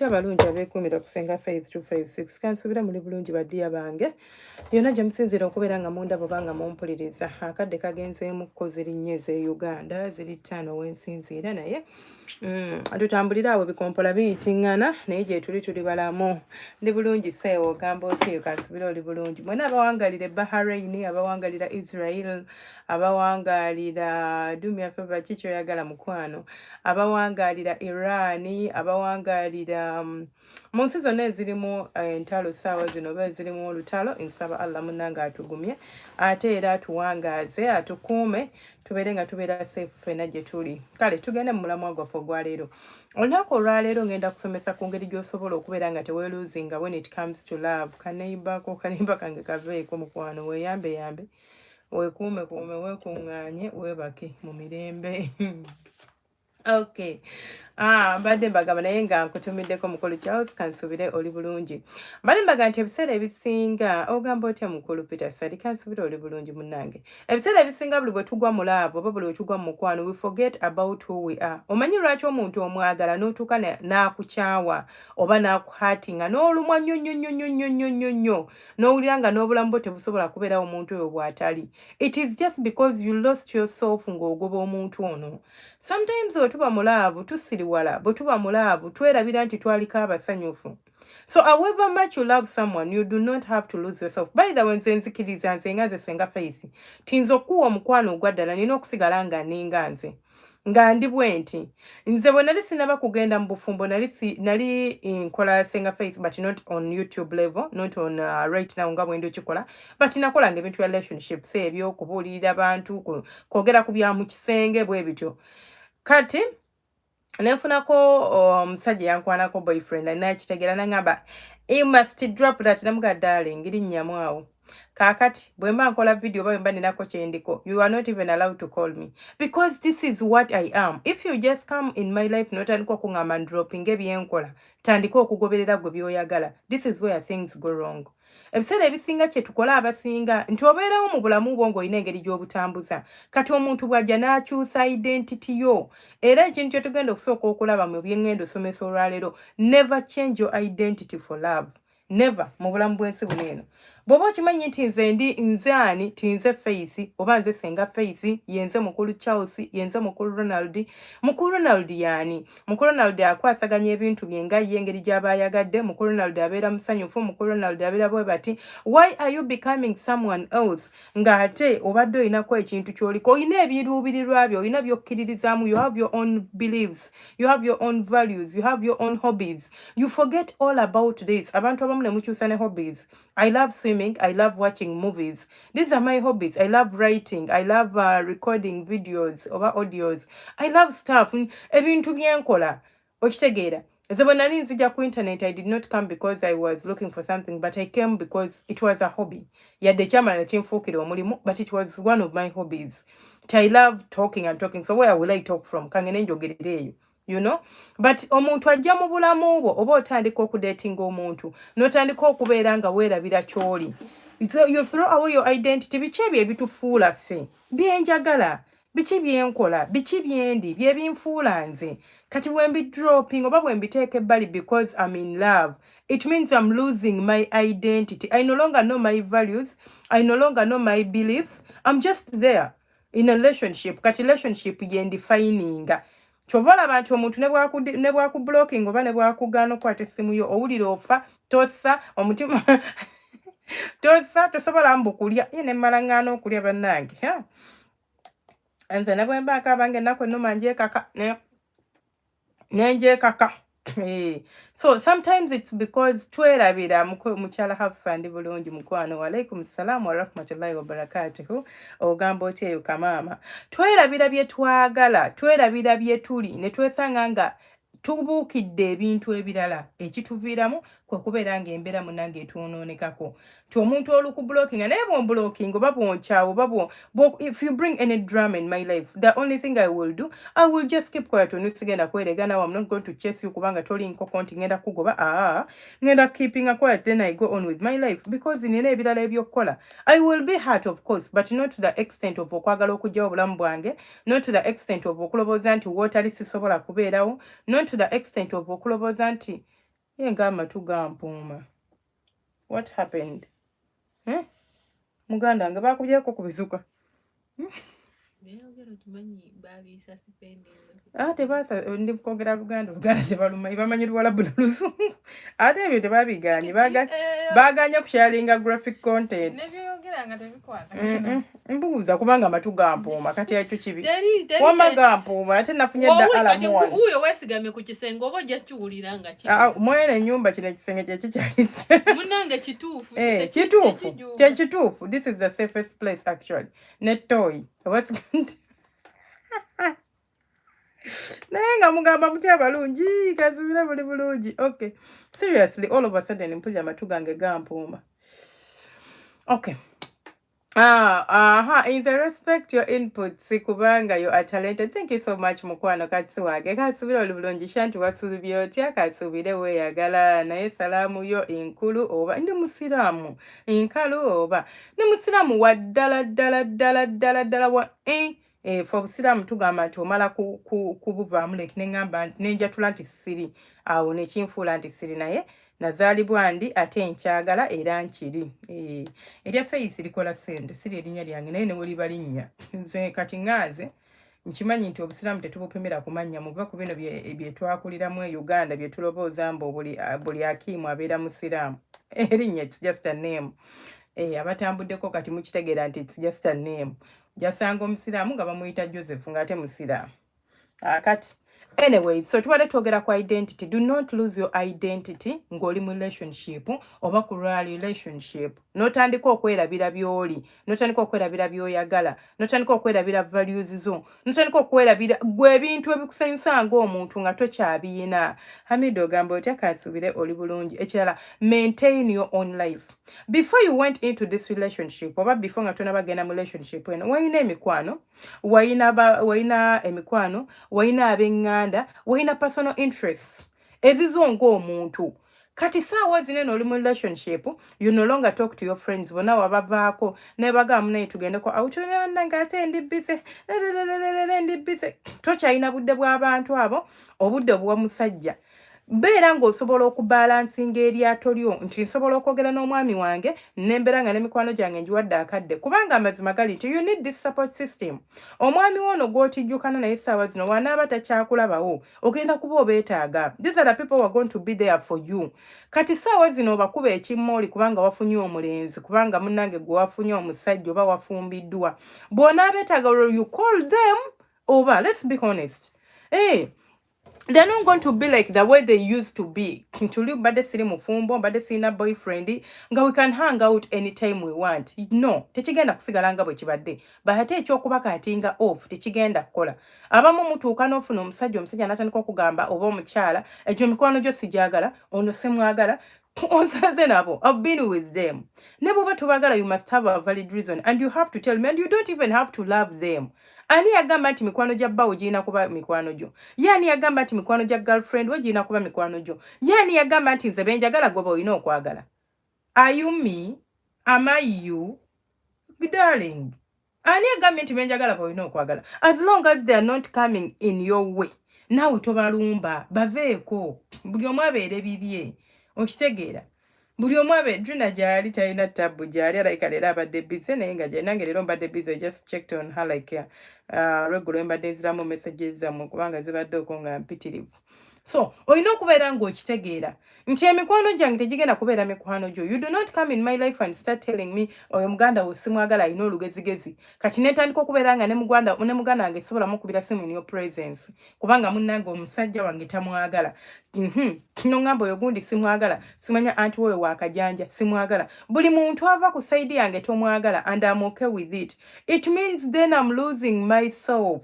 Abalungi abeekuumira ku Senga Faith 256 kansubira muli bulungi baddiya bange yonna gye musinzira okubeera nga mundaba oba nga mumpuliriza akadde kagenzeemukko ziri nnyo ez'Uganda ziri ttaano wensinziira naye tutambulira awo bikompola biyitiŋŋana naye gye tuli balamu ndi bulungi seewo ogamba otyo kansubira oli bulungi mwena abawangalira Bahrain abawangalira Israel abawangalira dumya feva ki kyoyagala mukwano abawangalira Iran abawangalira mu nsi zonna ezirimu entalo ssaawa zino oba ezirimu olutalo nsaba Allah munnange atugumye ate era atuwangaaze atukuume tubeere nga tubeera safe ffenna gye tuli kale tugende mu mulamwa gwaffe ogwaleero olunaku olwaleero ngenda kusomesa ku ngeri gy'osobola okubeera nga teweeluuzinga when it comes to love kaneyimba kange kaveeko mukwano weeyambe weekuume weekuŋŋaanye weebake mu mirembe Okay. Mbadde mbagamba naye nga nkutumiddeko mukulu Charles kansubire oli bulungi. Mbadde mbaga nti ebiseera ebisinga ogamba otya mukulu Peter Sadi kansubire oli bulungi munnange. Ebiseera ebisinga buli bwe tugwa mu laavu oba buli bwe tugwa mu mukwano we forget about who we are. Omanyi lwaki omuntu omwagala n'otuuka n'akukyawa oba n'akuhatinga n'olumwa nnyo n'owulira nga n'obulamu bwo tebusobola kubeerawo omuntu oyo bw'atali. It is just because you lost yourself ng'ogoba omuntu ono. Sometimes bwe tuba mu laavu tusiriwala bwe tuba mu laavu twerabira nti twaliko abasanyufu. So however much you love someone, you do not have to lose yourself. By the way, nze nzikiriza nze nga nze Senga Faith tinza okuwa omukwano ogwaddala nina okusigala nga ninga nze nga ndi bwe nti nze bwe nali sinaba kugenda mu bufumbo nali nkola Senga Faith but not on YouTube level, not on right now nga bwe ndi okikola, but nakolanga ebintu bya relationships ebyo okubuulirira abantu kwogera ku bya mu kisenge bwe bityo kati nenfunako omusajja yankwanako boyfriend nakitegeera nangamba you must drop that namuga darling irinnyamu awo kakati bwe mba nkola video oba bwe mba ninako kyendiko you are not even allowed to call me because this is what I am. If you just come in my life notandika okuŋŋamba dropping ebyenkola tandika okugoberera gwe byoyagala, this is where things go wrong. Ebiseera ebisinga kye tukola abasinga nti obeerawo mu bulamu bwo ng'olina engeri gy'obutambuza kati omuntu bw'ajja n'akyusa identity yo era ekintu kye tugenda okusooka okulaba mu byengendo osomesa olwaleero never change your identity for love, never mu bulamu bw'ensi buno eno. Bw'oba okimanyi nti nze ani ti nze Faith oba nze Senga Faith yenze mukulu Charles yenze mukulu Ronald. Mukulu Ronald yaani? Mukulu Ronald akwasaganya ebintu bye nga ye engeri gy'aba ayagadde. Mukulu Ronald abeera musanyufu. Mukulu Ronald abeera bwe bati. Why are you becoming someone else nga ate obadde olinako ekintu ky'oliko? Olina ebiruubirirwa byo, olina by'okkiririzaamu. You have your own beliefs, you have your own values, you have your own hobbies. You forget all about this. Abantu abamu ne mukyusa ne hobbies. I love swimming. I love watching movies. These are my hobbies. I love writing. I love recording videos or audios. I love stuff. Ebintu byenkola. Okitegeera. Nze bwe nali nzija ku internet, I did not come because I was looking for something, but I came because it was a hobby. Yadde kyamala kinfuukira omulimu, but it was one of my hobbies. I love talking and talking. So where will I talk from? Kangene njogerera eyo. You know, but omuntu ajja mu bulamu bwo oba otandika okudatinga omuntu n'otandika okubeera nga weerabira ky'oli. So you throw away your identity. Biki ebyo ebitufuula ffe byenjagala, biki byenkola, biki byendi, bye binfuula nze kati bwe mbidropping oba bwe mbiteeka ebbali because I'm in love, it means I'm losing my identity. I no longer know my values, I no longer know my beliefs. I'm just there in a relationship. Kati relationship yendifininga chovala abantu omuntu ne bwakublocking oba ne bwakugaana okwata essimu yo owulira ofa tossa omutima tossa tosobola mbukulya ye ne mmalaŋŋaana okulya bannange nze ne bwe mbaako abange ennaku ennuma njeekaka nenjeekaka. So sometimes it's because twerabira mukyala Hafsa ndi bulungi mukwano walaikum salam wa rahmatullahi wa barakatuhu ogamba otya eyo kamaama twerabira bye twagala twerabira bye tuli ne twesanga nga tubuukidde ebintu ebirala ekituviiramu kwe kubeera ng'embeera munnange etwonoonekako ti omuntu olukublocking naye bw'omblocking oba bw'onkyawo oba if you bring any drama in my life, the only thing I will do, I will just keep quiet. Onusigenda kwerega now I'm not going to chase you kubanga toli nkoko nti ngenda kugoba ngenda keeping quiet, then I go on with my life because nina ebirala ebyokkola. I will be hurt of course, but not to the extent of okwagala okujja obulamu bwange, not to the extent of okulobooza nti wootali sisobola kubeerawo, not to the extent of okulobooza nti yenga amatu gampuuma. What happened? Muganda nga bakubyeko ku bizuka. Tebaasa ndi kwogera Luganda tebaluma bamanyi Luwalabu n'Oluzungu ate ebyo tebabiganye baganye kusharinga graphic content mbuuza kubanga amatu gampuuma kati ekyo kibi wama gampuuma ate nafunye dda alamu wano uyo weesigamye ku kisenge oba ojja kiwulira nga kibi mwene ennyumba kino ekisenge kyekyo kyalise munange kituufu kyekituufu this is the safest place actually nettoyi naye nga mugamba mutya balungi kazibira buli bulungi. Okay, seriously all of a sudden mpulira amatu gange gampuuma. Okay, in the respect your inputs kubanga you are talented. Thank you so much mukwano katsi wange kasubira oli bulungi shanti wasubira otya kasubire weeyagala naye salaamu yo enkulu oba ndi musiraamu enkalu oba ndi musiraamu wa ddala wa for busiraamu tugamba nti omala kubuvaamu leki neŋŋamba nti nenjatula nti siri awo nekinfuula nti siri naye nazaalibwa ndi ate nkyagala era nkiri erya Faith likola ssente siri erinnya lyange naye neweliba linnya nze kati ŋŋanze nkimanyi nti obusiraamu tetubupimira ku mannya muva ku bino bye twakuliramu e Uganda bye tulowooza mbu buli akiimu abeera musiraamu erinnya it's just a name abatambuddeko kati mukitegeera nti it's just a name jasanga omusiraamu nga bamuyita Joseph ng'ate musiraamu kati anyway so tuwale twogera ku identity. Do not lose your identity ng'oli mu relationship oba ku relationship n'otandika okwerabira by'oli n'otandika okwerabira by'oyagala n'otandika okwerabira values zo n'otandika okwerabira gwe ebintu ebikusanyusa ng'omuntu nga tokyabiyina. Hamidu ogamba otya kansubire oli bulungi. Ekirala, maintain your own life. Before you went into this relationship oba before nga tonabagenda mu relationship eno wayina emikwano wayina emikwano wayina ab'eŋŋanda wayina personal interests ezizo ng'omuntu. Kati saawa zino eno oli mu relationship you no longer talk to your friends bonna wabavaako ne bagamba naye tugendeko awutonyanna ng'ate ndi busy tokyalina budde bw'abantu abo obudde obuwa musajja. Beera ng'osobola okubalansinga eryato lyo nti nsobola okwogera n'omwami wange nembeera nga n'emikwano gyange njiwadde akadde kubanga amazima gali nti you need this support system. Omwami wono gw'otijjukana naye essaawa zino wanaaba takyakulabawo ogenda kuba obeetaaga. These are the people who are going to be there for you. Kati essaawa zino obakuba ekimmooli kubanga wafunye omulenzi kubanga munnange gwe wafunye omusajja oba wafumbiddwa bw'onaabeetaaga you call them oba let's be honest. They're not going to be like the way they used to be. Ntuli mbadde siri mufumbo, mbadde sirina boyfriend, nga we can hang out anytime we want. No, tekigenda kusigala nga bwe kibadde. Bahate ekyokuba katinga off, tekigenda kukola. Abamu mutuuka n'ofuna omusajja n'atandika okugamba oba omukyala, egyo mikwano gyo sijagala, ono simwagala, onsaze nabo. I've been with them. Ne bw'oba tubagala, you must have a valid reason and you have to tell me and you don't even have to love them. Ani yagamba nti mikwano gya bbawo girina kuba mikwano gyo? Yani yagamba nti mikwano gya girlfriend we girina kuba mikwano gyo? Yani yagamba nti nze benjagala gwe olina okwagala? Are you me? Am I you? Darling. Ani yagamba nti benjagala gwe olina okwagala? As long as they are not coming in your way. Naawe tobalumba, baveeko. Buli omu abeere bibye. Okitegeera? Buli omu abedduna gyali talina tabbu gyali alayika leero abadde busy naye nga gye nange leero mbadde busy. I just checked on her like regular mbadde nziramu messages zammwe kubanga zibadde okwo nga mpitirivu. So olina okubeera ng'okitegeera nti emikwano gyange tegigenda kubeera mikwano gyo. You do not come in my life and start telling me oyo muganda wo simwagala alina olugezigezi. Kati netandika okubeera nga ne muganda wange sobola mukubira simu in your presence kubanga munnange omusajja wange tamwagala. Kino ngamba oyo gundi simwagala, simanya anti wowe wakajanja simwagala. Buli muntu ava ku side yange tomwagala and I'm okay with it. It means then I'm losing myself.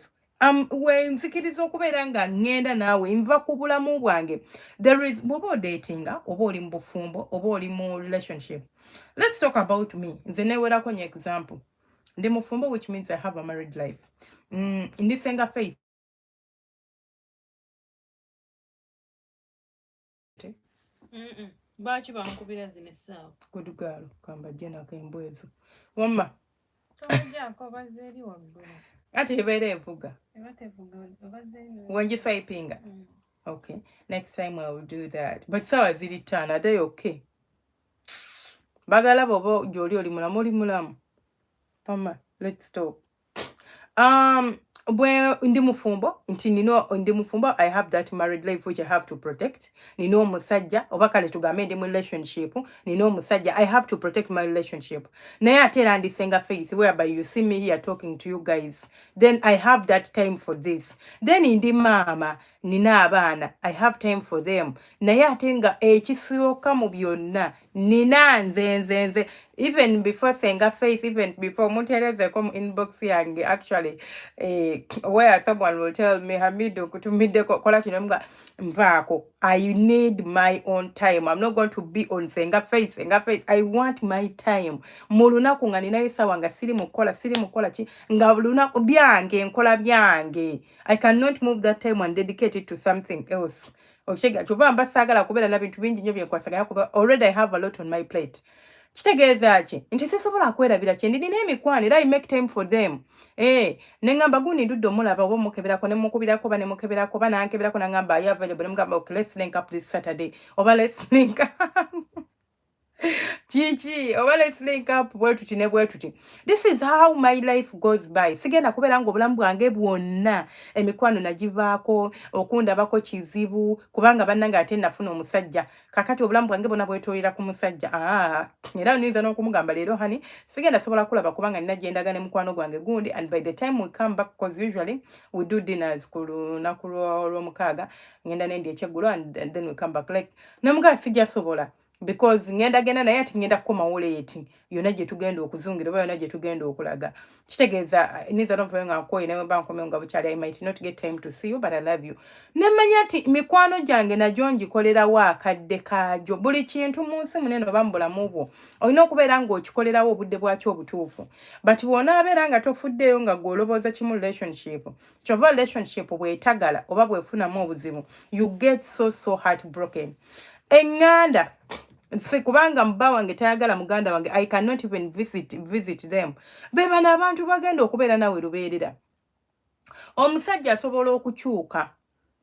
Nzikiriza okubeera nga ngenda naawe nva ku bulamu bwange. There is bw'oba datinga oba oli mu bufumbo oba oli mu relationship. Let's talk about me. Nze neewerako nye example. Ndi mufumbo which means I have a married life. Ndi Senga Faith. Baki bankubira zino essaawa. Good girl. Kamba jena kembwezo. Wamma. Tojjako bazzeeri waggulu. Ate ebeera evuga. Ebatevuga bazzeeri. Wengi swipinga. Okay, next time I will do that. But sawa ziri ttaano, are they okay? Bagala bobo gy'oli oli mulamu. Mama, let's stop. Bwe ndi mufumbo nti nino ndi mufumbo, I have that married life which I have to protect. Nino omusajja oba kale tugambe ndi mu relationship, nino omusajja, I have to protect my relationship. Naye ate era ndisenga faith whereby you see me here talking to you guys, then I have that time for this. Then ndi mama nina abaana, I have time for them. Naye ate nga ekisooka mu byonna nina nze even before Senga Faith, even before Mutereze come inbox yange, actually, where someone will tell me, Hamidu, kutumide kola chinomga mvako. I need my own time. I'm not going to be on Senga Faith. I want my time. Muluna kunganina isa wanga siri mukola chi. Nga muluna byange, nkola byange. I cannot move that time and dedicate it to something else. Oshega, chuba ambasagala kubela na bintu bingi nyo byenkwasagala kuba already I have a lot on my plate. Kitegeeza ki nti sisobola kwerabira kye ndina emikwano era I make time for them. Nengamba guni ndudde omulaba oba mukeberako ne mukubirako ba ne mukeberako ba nankeberako nangamba are you available ne mugamba okay, let's link up this Saturday oba let's link up Chichi, oba let's link up bwetuti ne bwetuti. This is how my life goes by. Sigenda kubeera nga obulamu bwange bwonna emikwano nagivaako okundabako kizibu kubanga bannange ate nafuna omusajja. Kakati obulamu bwange bwonna bwetoolera ku musajja. Era niyinza n'okumugamba leero hani sigenda sobola kulaba kubanga nina gye ndaga ne mukwano gwange gundi, and by the time we come back, because usually we do dinners ku lunaku lw'omukaaga ngenda nendi ekyeggulo and then we come back like namugaa sijja sobola. Because ngenda genda naye ati ngenda kukomawo late yonna gye tugenda okuzungira oba yonna gye tugenda okulaga. Kitegeeza niza nova nga nkoye nawe bankomye nga bukyali I might not get time to see you but I love you. Nemanya ati mikwano gyange nagyo ngikolerawo akadde kaajo. Buli kintu mu nsi munene oba mu bulamu bwo olina okubeera ng'okikolerawo obudde bwakyo obutuufu. But bw'onaabeera nga tofuddeyo nga gw'olobooza kimu relationship, kyova relationship bw'etagala oba bw'efunamu obuzibu, you get so heartbroken. Enganda kubanga mba wange tayagala muganda wange, I cannot even visit them. Beba n'abantu bagenda okubeera nawe lubeerera. Omusajja asobola okukyuka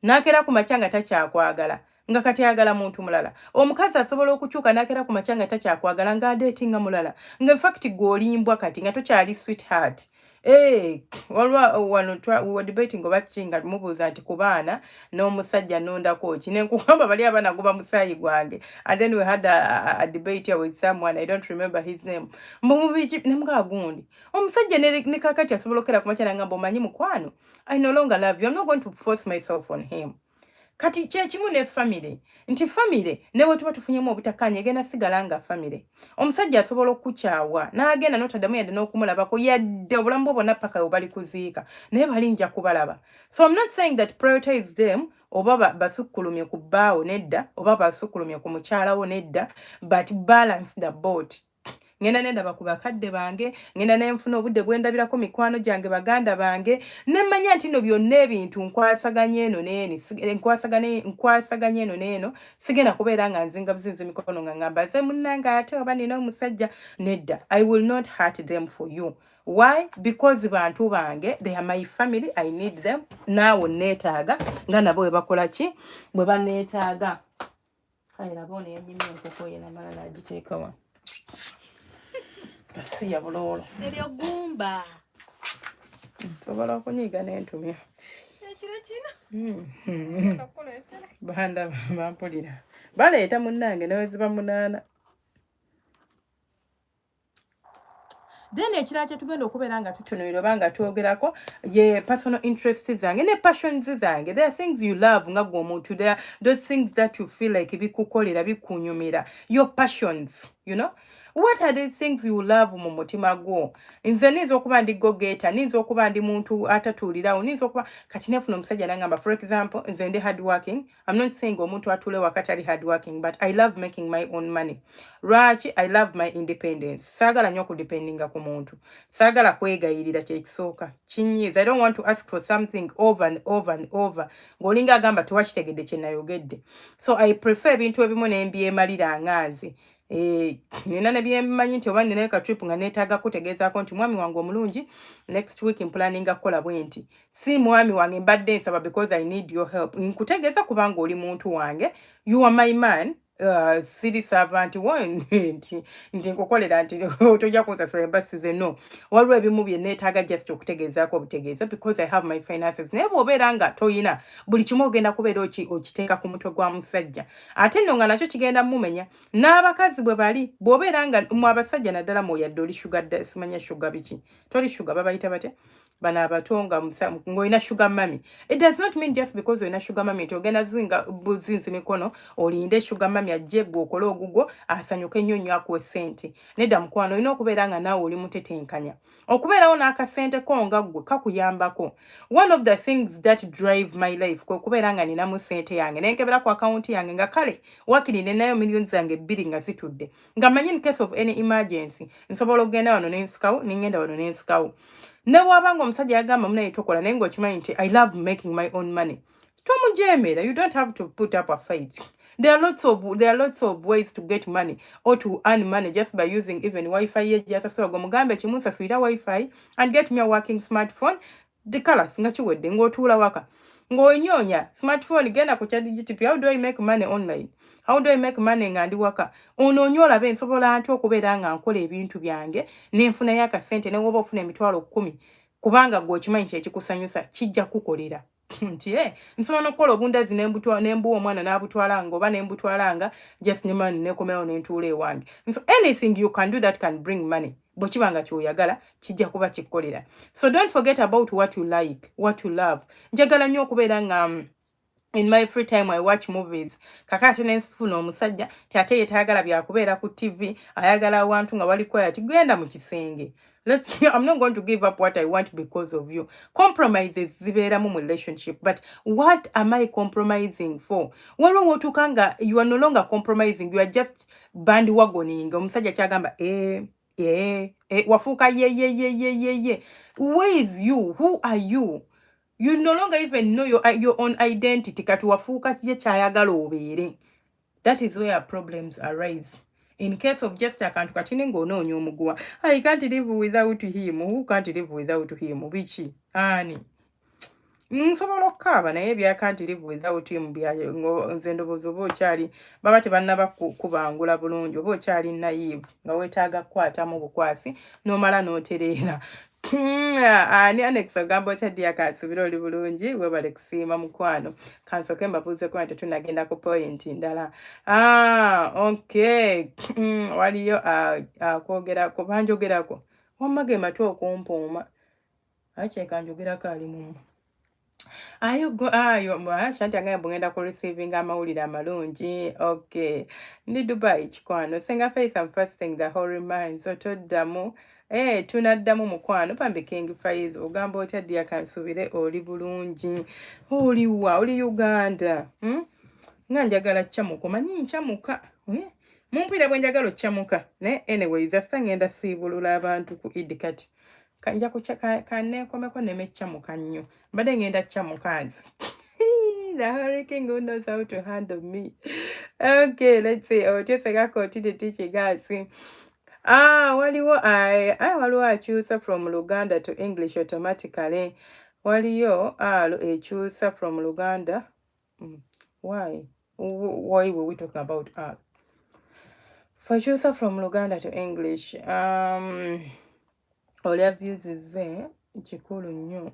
n'akera ku makya nga takyakwagala nga kati ayagala muntu mulala. Omukazi asobola okukyuka n'akera ku makya nga takyakwagala nga adeetinga mulala. Nga in fact gw'olimbwa kati nga tokyali sweetheart. Wano we were debating oba kinga mubuuza nti ku baana n'omusajja nondako ki ne nkugamba bali abaana guba musaayi gwange, and then we had a debate here with someone, I don't remember his name. Mbumubiki ne mga gundi omusajja ne kakati asobola okera ku makya nangamba omanyi mukwano, I no longer love you, I'm not going to force myself on him. Kati kyekimu ne family nti family newe tuba tufunyemu obutakanya egenda sigala nga family. Omusajja asobola okukyawa n'agenda n'otaddamu yadde n'okumulabako yadde obulamu bwo bwonna paka bali kuziika naye balinja kubalaba. So I'm not saying that prioritize them oba basukkulumye ku bbaawo nedda oba basukkulumye ku mukyalawo nedda, but balance the boat. Ngenda nendaba ku bakadde bange, ngenda nenfuna obudde bwendabirako mikwano gyange baganda bange, nemmanya nti no byonna ebintu nkwasaganye eno n'eno, sigenda kubeera nga nzinga buzinzi mikono nga ngamba ze munnange ate oba nina omusajja nedda. I will not hurt them for you. Why? Because bantu bange, they are my family, I need them. Naawe neetaaga nga nabo bwe bakola ki bwe baneetaaga. Kale nabo nenyimye enkoko ye namala n'agiteeka wa. Kasiya bulolo. Eryo gumba. Sobola okunyiga n'entumya. Ekiro kino. Kakuleetera. Banda bampulira. Baleeta munnange neweziba munaana. Then ekirala kye tugenda okubeera nga tutunuulira oba nga twogerako ye personal interests zange ne passions zange. There are things you love nga gwe omuntu. There are those things that you feel like bikukolera bikunyumira. Your passions, you know. What are the things you love mu mutima gwo? Nze ninza okuba ndi go-getter, ninza okuba ndi muntu atatuulirawo, ninza okuba kati nefuna omusajja nangamba, for example, nze ndi hard working. I'm not saying omuntu atule wakati ali hard working, but I love making my own money. Lwaki? I love my independence. Saagala nnyo okudependinga ku muntu. Saagala kwegayirira kyekisooka. Kinyiiza. I don't want to ask for something over and over and over. Ng'olinga agamba tewakitegedde kye nayogedde. So I prefer ebintu ebimu ne mbyemalira nganzi. nina ne byemmanyi nti oba nina ka trip nga neetaaga kutegeezaako nti mwami wange omulungi next week mplaninga kukola bwe nti si mwami wange mbadde nsaba because I need your help nkutegeeza kubanga oli muntu wange you are my man siri servant nti nkukolera nti tojja kunsasula embasi ze no waliwo ebimu bye neetaaga just okutegeezaako obutegeeza because I have my finances naye bw'obeera nga toyina buli kimu ogenda kubeera okiteeka ku mutwe gwa musajja ate nno nga nakyo kigenda mumenya n'abakazi bwe bali bw'obeera nga mu abasajja naddala mwoyadde oli shuga simanya shuga biki toli shuga babayita batya bano abato nga ng'olina sugar mami it does not mean just because olina sugar mami nti ogenda zinga buzinzi mikono olinde sugar mami ajje gwe okole ogugwo asanyuke ennyo nnyo akuwe ssente nedda mukwano olina okubeera nga naawe oli mutetenkanya okubeerawo n'akasente ko nga ggwe kakuyambako one of the things that drive my life kwe kubeera nga ninamu ssente yange nenkebera ku akawunti yange nga kale wakiri nenayo millions zange 2 nga zitudde nga manyi in case of any emergency nsobola okugenda wano n'ensikawo ningenda wano n'ensikawo ne bw'abanga omusajja yagamba munaye tokola naye ng'okimanyi nti I love making my own money tomujeemera you don't have to put up a fight there are lots of ways to get money or to earn money just by using even Wi-Fi ye gyasasula gwe mugambe kimunsasulira Wi-Fi and get me a working smartphone the colors nga kiwedde ng'otuula waka ng'onyonya smartphone genda ku ChatGPT how do I make money online how do I make money nga ndi waka onoonye olabe nsobola ntya okubeera nga nkola ebintu byange n'enfunayo akasente ne woba ofuna emitwalo 10 kubanga gwe okimanyi kyekikusanyusa kijja kukolera nti nsobola n'okukola obundazi nembuwa omwana n'abutwala nga oba nembutwala nga just nemani nekomerawo nentuula ewange so anything you can do that can bring money bwe kiba nga kyoyagala kijja kuba kikukolera so don't forget about what you like what you love njagala nnyo okubeera nga in my free time I watch movies kakati nensufuna omusajja ate yetayagala byakubeera ku TV ayagala abantu nga bali quiet genda mu kisenge I'm not going to give up what I want because of you. Compromises zibeera mu relationship, but what am I compromising for? Waliwo wotukanga you are no longer compromising, you are just bandwagoning. Omusajja kyagamba wafuuka ye. Where is you? Who are you? You no longer even know your own identity. Kati wafuuka ye kyayagala obeere. That is where problems arise. In case of just akantu katini ng'onoonya omuguwa. I can't live without him. Who can't live without him? Bichi? Ani? Nsobola okukaaba naye bya can't live without him nze ndowooza oba okyali baba tebannaba kubangula bulungi oba okyali naive nga weetaaga kukwatamu bukwasi n'omala n'otereera. Ani Anex agamba okyaddi akansubira oli bulungi webale kusiima mukwano kansoke mbabuuzeko nti tunagenda ku point ndala okay waliyo akwogerako banjogerako wamma ge matu okumpuuma akyekanjogerako ali mumu shanti agamba bwengenda ku receiving amawulire amalungi okay ndi Dubai kikwano senga face and fasting the whole reminds otoddamu tunaddamu mukwano pambe King Faiz ogamba otyaddi akansubire oli bulungi oliwa oli Uganda nga njagala kyamuka manyi nkyamuka mumpira bwe njagala okyamuka ne anyways asa ngenda siibulula abantu ku Eid kati kanja kanekomeko nemekyamuka nnyo mbadde ngenda kyamuka nze the hurricane who knows how to handle me okay let's see otyosegako otide tichigasi waliwo akyusa from Luganda to English automatically waliyo ekyusa from Luganda why were we talking about for choose from Luganda to English olya views ze kikulu nnyo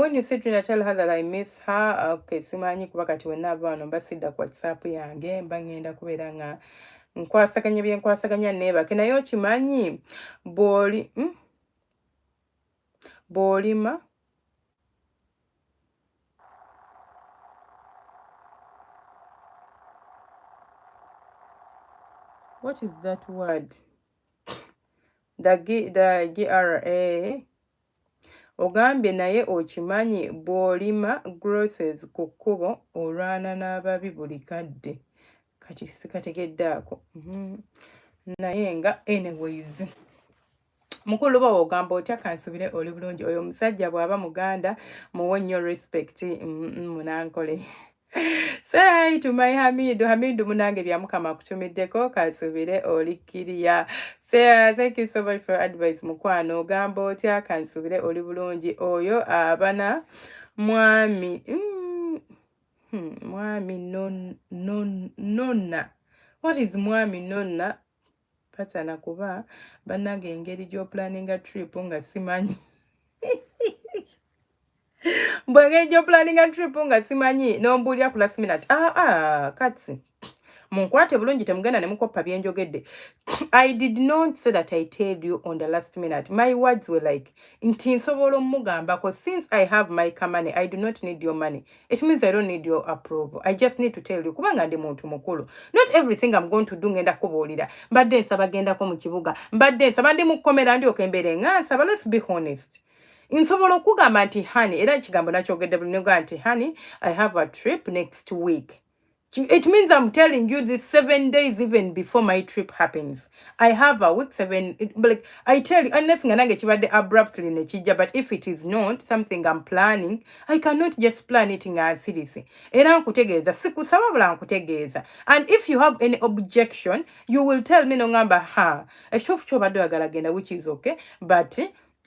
when you said to tell her that I miss her okay simanyi kuba kati wenna bano basidda ku WhatsApp yange mba ngenda kubeera nga nkwasaganya byenkwasaganya neebake naye okimanyi bw'olima what is that word the GRA ogambye naye okimanyi bw'olima grosses ku kkubo olwana n'ababi buli kadde kati sikategeddaako naye nga anyways mukulu bawo ogamba otya kansubire oli bulungi oyo omusajja bw'aba muganda muwe nnyo respect munankole Say hi to my Hamidu munange bya mukama kutumiddeko kansubire olikkiriya. Say thank you so much for advice mukwano. Gamba otya kansubire oli bulungi oyo abana mwami mwami nonna. What is mwami nonna? Patana kuba bannange engeri gy'opulaninga trip nga simanyi. Mbwenge jo planning a trip nga simanyi nombulya ku last minute. Katsi. Munkwate bulungi temugenda ne mukoppa byenjogedde. I did not say that I told you on the last minute. My words were like, nti nsobola omugambako, since I have my money, I do not need your money. It means I don't need your approval. I just need to tell you, kubanga ndi muntu mukulu. Not everything I'm going to do ngenda kubuulira. Mbadde nsaba gendako mu kibuga. Mbadde nsaba ndi mukomera ndi okembere nga nsaba, let's be honest. Insobola okugamba nti honey, era ekigambo nakyogedde buli noga nti honey, I have a trip next week. It means I'm telling you this 7 days even before my trip happens. I have a week 7, like I tell you, unless nganange kibadde abruptly nekijja, but if it is not something I'm planning, I cannot just plan it nga seriously. Era nkutegeeza, sikusaba bula nkutegeeza. And if you have any objection, you will tell me nongamba ekyofu kyobadde oyagala genda, which is okay, but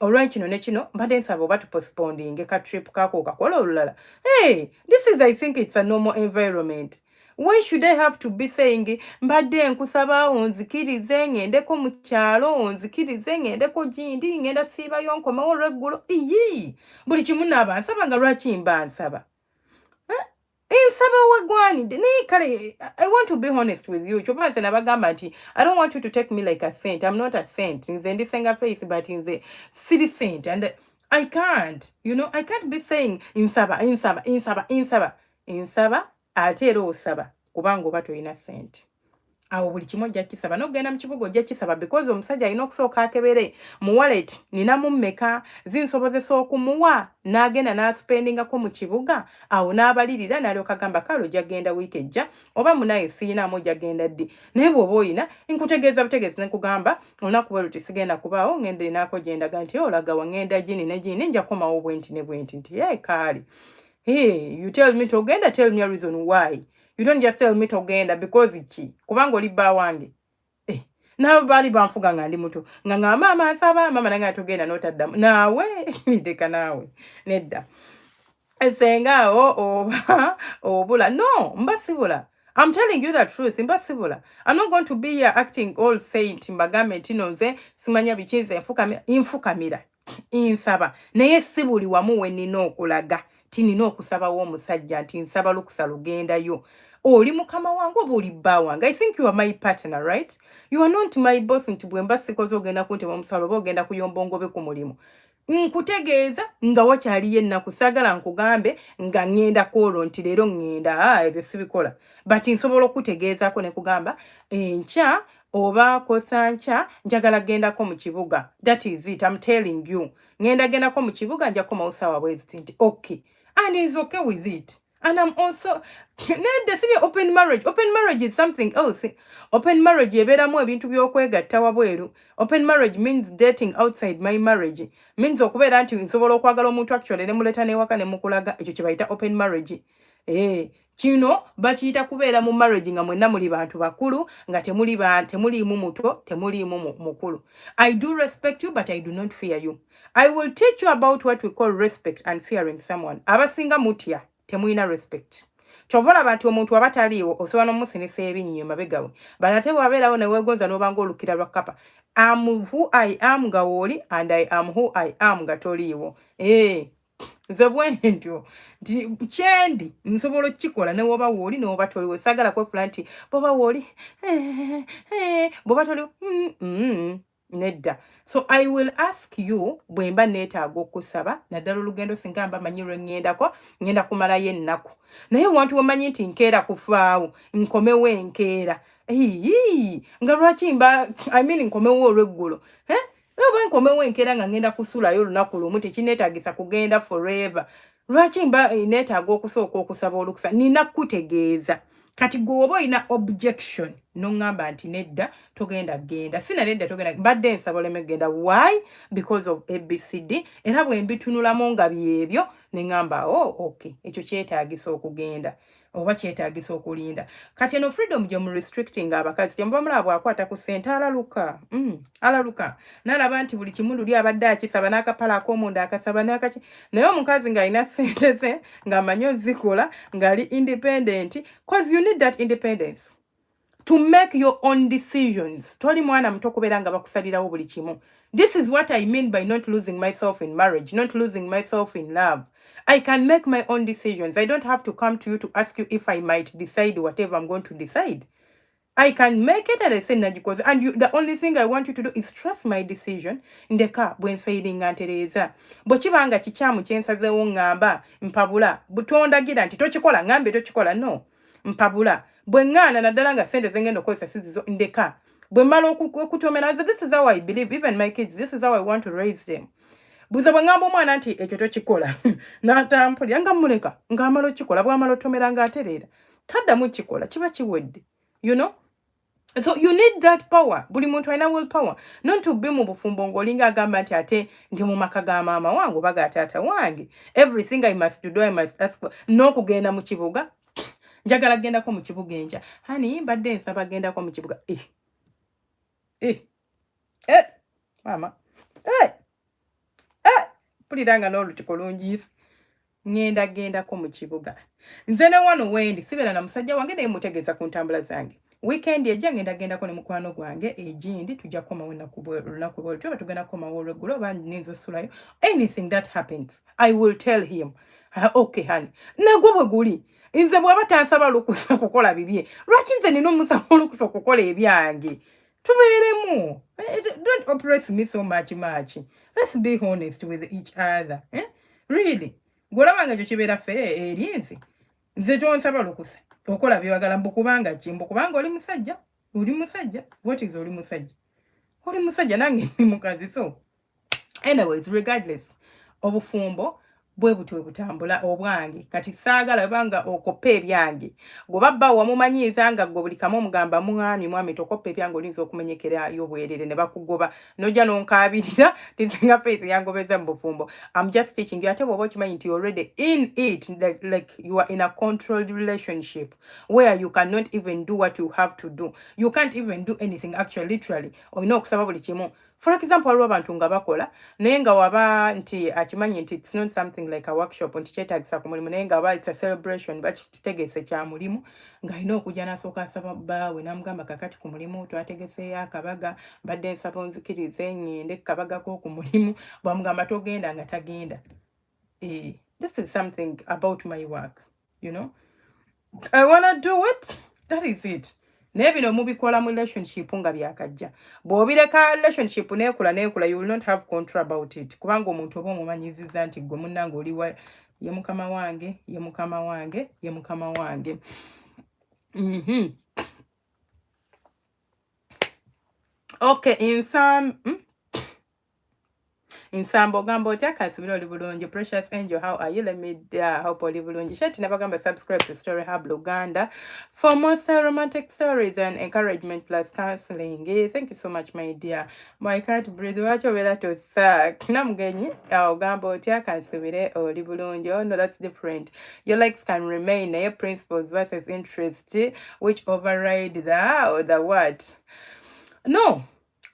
olwa kino ne kino mbadde nsaba oba tupostponing ka trip kako kakola olulala. Hey, this is, I think it's a normal environment. Why should I have to be saying mbadde nkusaba onzikirize ngendeko mu kyalo, onzikirize ngendeko gindi, ngenda siibayo nkomewo lweggulo. Buli kimu naaba nsaba nga lwaki mba nsaba? I want to be honest with you. I don't want you to take me like a saint. I'm not a saint. In the singer face, but in the city saint. And I can't, I can't be saying insaba. Ate osaba. Kubango bato innocent. Awo buli kimu ojja kisaba n'ogenda mu kibuga ojja kisaba because omusajja alina okusooka akebere mu wallet ninamu mmeka zinsobozesa okumuwa n'agenda n'aspendingako mu kibuga awo n'abalirira n'alyoka gamba kale ojja genda wiiki ejja oba munaye siyinaamu ojja genda ddi naye bw'oba oyina nkutegeeza butegeezi ne nkugamba olunaku bwe luti sigenda kubaawo ngenda enaako gye ndaga nti olaga wangenda gini ne gini nja kukomawo bwenti ne bwenti nti kaali you tell me togenda, tell me a reason why. You don't just tell me togenda because chi kubanga oli bba wange nawe bali banfuga nga ndi muto nga mama nsaba mama nanga togenda notaddamu naawe ndeka naawe nedda Sengao oba obula no mbasibula. I'm telling you the truth mbasibula. I'm not going to be here acting all saint mbagambe tino nze simanya bikinze infukamira insaba naye sibuli wamu we nino okulaga tinina okusaba w'omusajja nti nsaba lukusa lugendayo. Oli mukama wange oba oli bba wange. I think you are my partner, right? You are not my boss nti bwe mba sikoze ogenda kuntema omusalo oba ogenda kuyomba ngobe ku mulimu. Nkutegeeza nga wakyaliyo ennaku saagala nkugambe nga ngenda kwolwo nti leero ngenda ebyo sibikola. But nsobola okutegeezaako ne kugamba enkya oba kosa nkya njagala gendako mu kibuga. That is it. I'm telling you. Gendako mu kibuga nja komawo ssaawa bwezi nti okay. And he's okay with it. And I'm also open marriage. Open marriage is something else. Open marriage eberamu ebintu by'okwegatta wabweru. Open marriage means dating outside my marriage. Means okubeera nti nsobola okwagala omuntu actually ne muleta newaka ne mukulaga ekyo kye bayita open marriage. Kino bakiyita kubeera mu marriage nga mwenna muli bantu bakulu nga temuliimu muto temuliimu mukulu. I do respect you but I do not fear you. I will teach you about what we call respect and fearing someone. Abasinga mutya temulina respect. Chovola abantu omuntu abataliwo osobola n'omusinisa ebinnyo mabegawe. Balate bwabeerawo ne weegonza n'obanga olukira lwa kapa. I'm who I am nga wooli and I am who I am nga toliiwo. Nze bwentyo kyendi nsobola okukikola ne woba wooli n'oba toliwo. Saagala kwefula nti bwoba wooli bwoba toliwo nedda. So I will ask you bwe mba neetaaga okusaba naddala olugendo singa mba manyi lwe ngenda kumalayo ennaku. Naye wantu wamanyi nti nkeera kufaawo nkomewo enkeera. Nga lwaki nkomewo olweggulo. Oba nkomewo enkeera nga ngenda kusulayo olunaku lumu tekineetaagisa kugenda forever. Lwaki mba neetaaga okusooka okusaba olukusa? Nina kutegeeza. Kati gwe oba olina objection nongamba nti nedda togenda genda sina nedda togenda badde nsaba oleme genda why because of ABCD era bwe mbitunulamu nga byebyo ne ngamba oh okay ekyo kyetaagisa okugenda oba kyetaagisa okulinda kati eno freedom gye mu restricting abakazi kyemba mulaba bwakwata ku ssente alaluka nalaba nti buli kimu luli abadde akisaba n'akapala ak'omunda akasaba n'akaki naye omukazi ng'alina ssente ze ng'amanyi ozikola ng'ali independent cause you need that independence to make your own decisions. Toli mwana muto kubeera nga bakusalirawo buli kimu. This is what I mean by not losing myself in marriage, not losing myself in love. I can make my own decisions. I don't have to come to you to ask you if I might decide whatever I'm going to decide. I can make it and I say najikoze. And the only thing I want you to do is trust my decision. Ndeka bwe failing antereza. Bwekibanga kikyamu kyensazeewo ngamba mpabula butondagira nti tokikola ngambe tokikola no. Mpabula bwe ngana naddala nga sente zengenda okozesa sizizo ndeka. Bwe mala okutomera this is how I believe even my kids this is how I want to raise them. Buza bwe ngamba omwana nti ekyo tokikola n'atampulira nga muleka ng'amala okikola bw'amala otomera ng'atereera taddamu kikola kiba kiwedde you know. So you need that power. Buli muntu alina will power. Not to be mu bufumbo ng'olinga agamba nti ate ndi mu maka ga maama wange oba ga taata wange. Everything I must do, I must ask for. N'okugenda mu kibuga. Njagala gendako mu kibuga enkya. Hani mbadde nsaba gendako mu kibuga. Mama. Puliranga n'olutiko lungiisi. Gendako mu kibuga. Nze ne wano wendi sibeera na musajja wange naye mutegeeza ku ntambula zange. Weekend ejja ngenda gendako ne mukwano gwange egindi tujja kukomawo lunaku lwolwo tuba tugenda kukomawo olweggulo oba ninzosulayo anything that happens I will tell him okay honey nagwo bwe guli nze bw'aba tansaba lukusa kukola bibye lwaki nze nina omusaba olukusa okukola ebyange tubeeremu don't oppress me so much let's be honest with each other really gw'olabanga ekyo kibeera ffe eri nze tonsaba lukusa okola byewagala mbukubanga mbukubanga oli musajja what is oli musajja nange ndi mukazi so anyways regardless obufumbo bwe butwe butambula obwange kati saagala banga okopa ebyange gobabba wamumanyiza nga gwe buli kamu omugamba mwami tokopa ebyange olinza okumenyekera y'obwerere ne bakugoba nojja nonkabirira tizinga face yangobeza mu bufumbo I'm just teaching you ate bwoba okimanyi nti already in it like you are in a controlled relationship where you cannot even do what you have to do you can't even do anything actually literally olina okusaba buli kimu. For example, waliwo abantu nga bakola naye nga waba nti akimanyi nti it's not something like a workshop nti kyetaagisa ku mulimu naye nga waba it's a celebration bakitegeese kya mulimu ng'alina okujja n'asooka asaba bbaawe n'amugamba kakati ku mulimu twategeseeyo akabaga mbadde nsaba onzikirize ngende kabagako ku mulimu bw'amugamba togenda nga tagenda. This is something about my work, you know. I wanna do it. That is it. Nebino mubikola mu relationship nga byakajja. Bw'obireka relationship neekula you will not have control about it. Kubanga omuntu oba omumanyiziza nti gwe munnange oli wa ye mukama wange. Okay, in some Insambo gambo tyakasibira oli bulungi. Precious Angel, how are you? Let me hope oli bulungi. Shati nabagamba subscribe to Story Hub Uganda for more romantic stories and encouragement plus counseling. Thank you so much, my dear. I can't breathe. Wacho wela to suck. Namugenyi gambo tyakasibira oli bulungi. Oh no, that's different. Your likes can remain. Your principles versus interest, which override the what? No.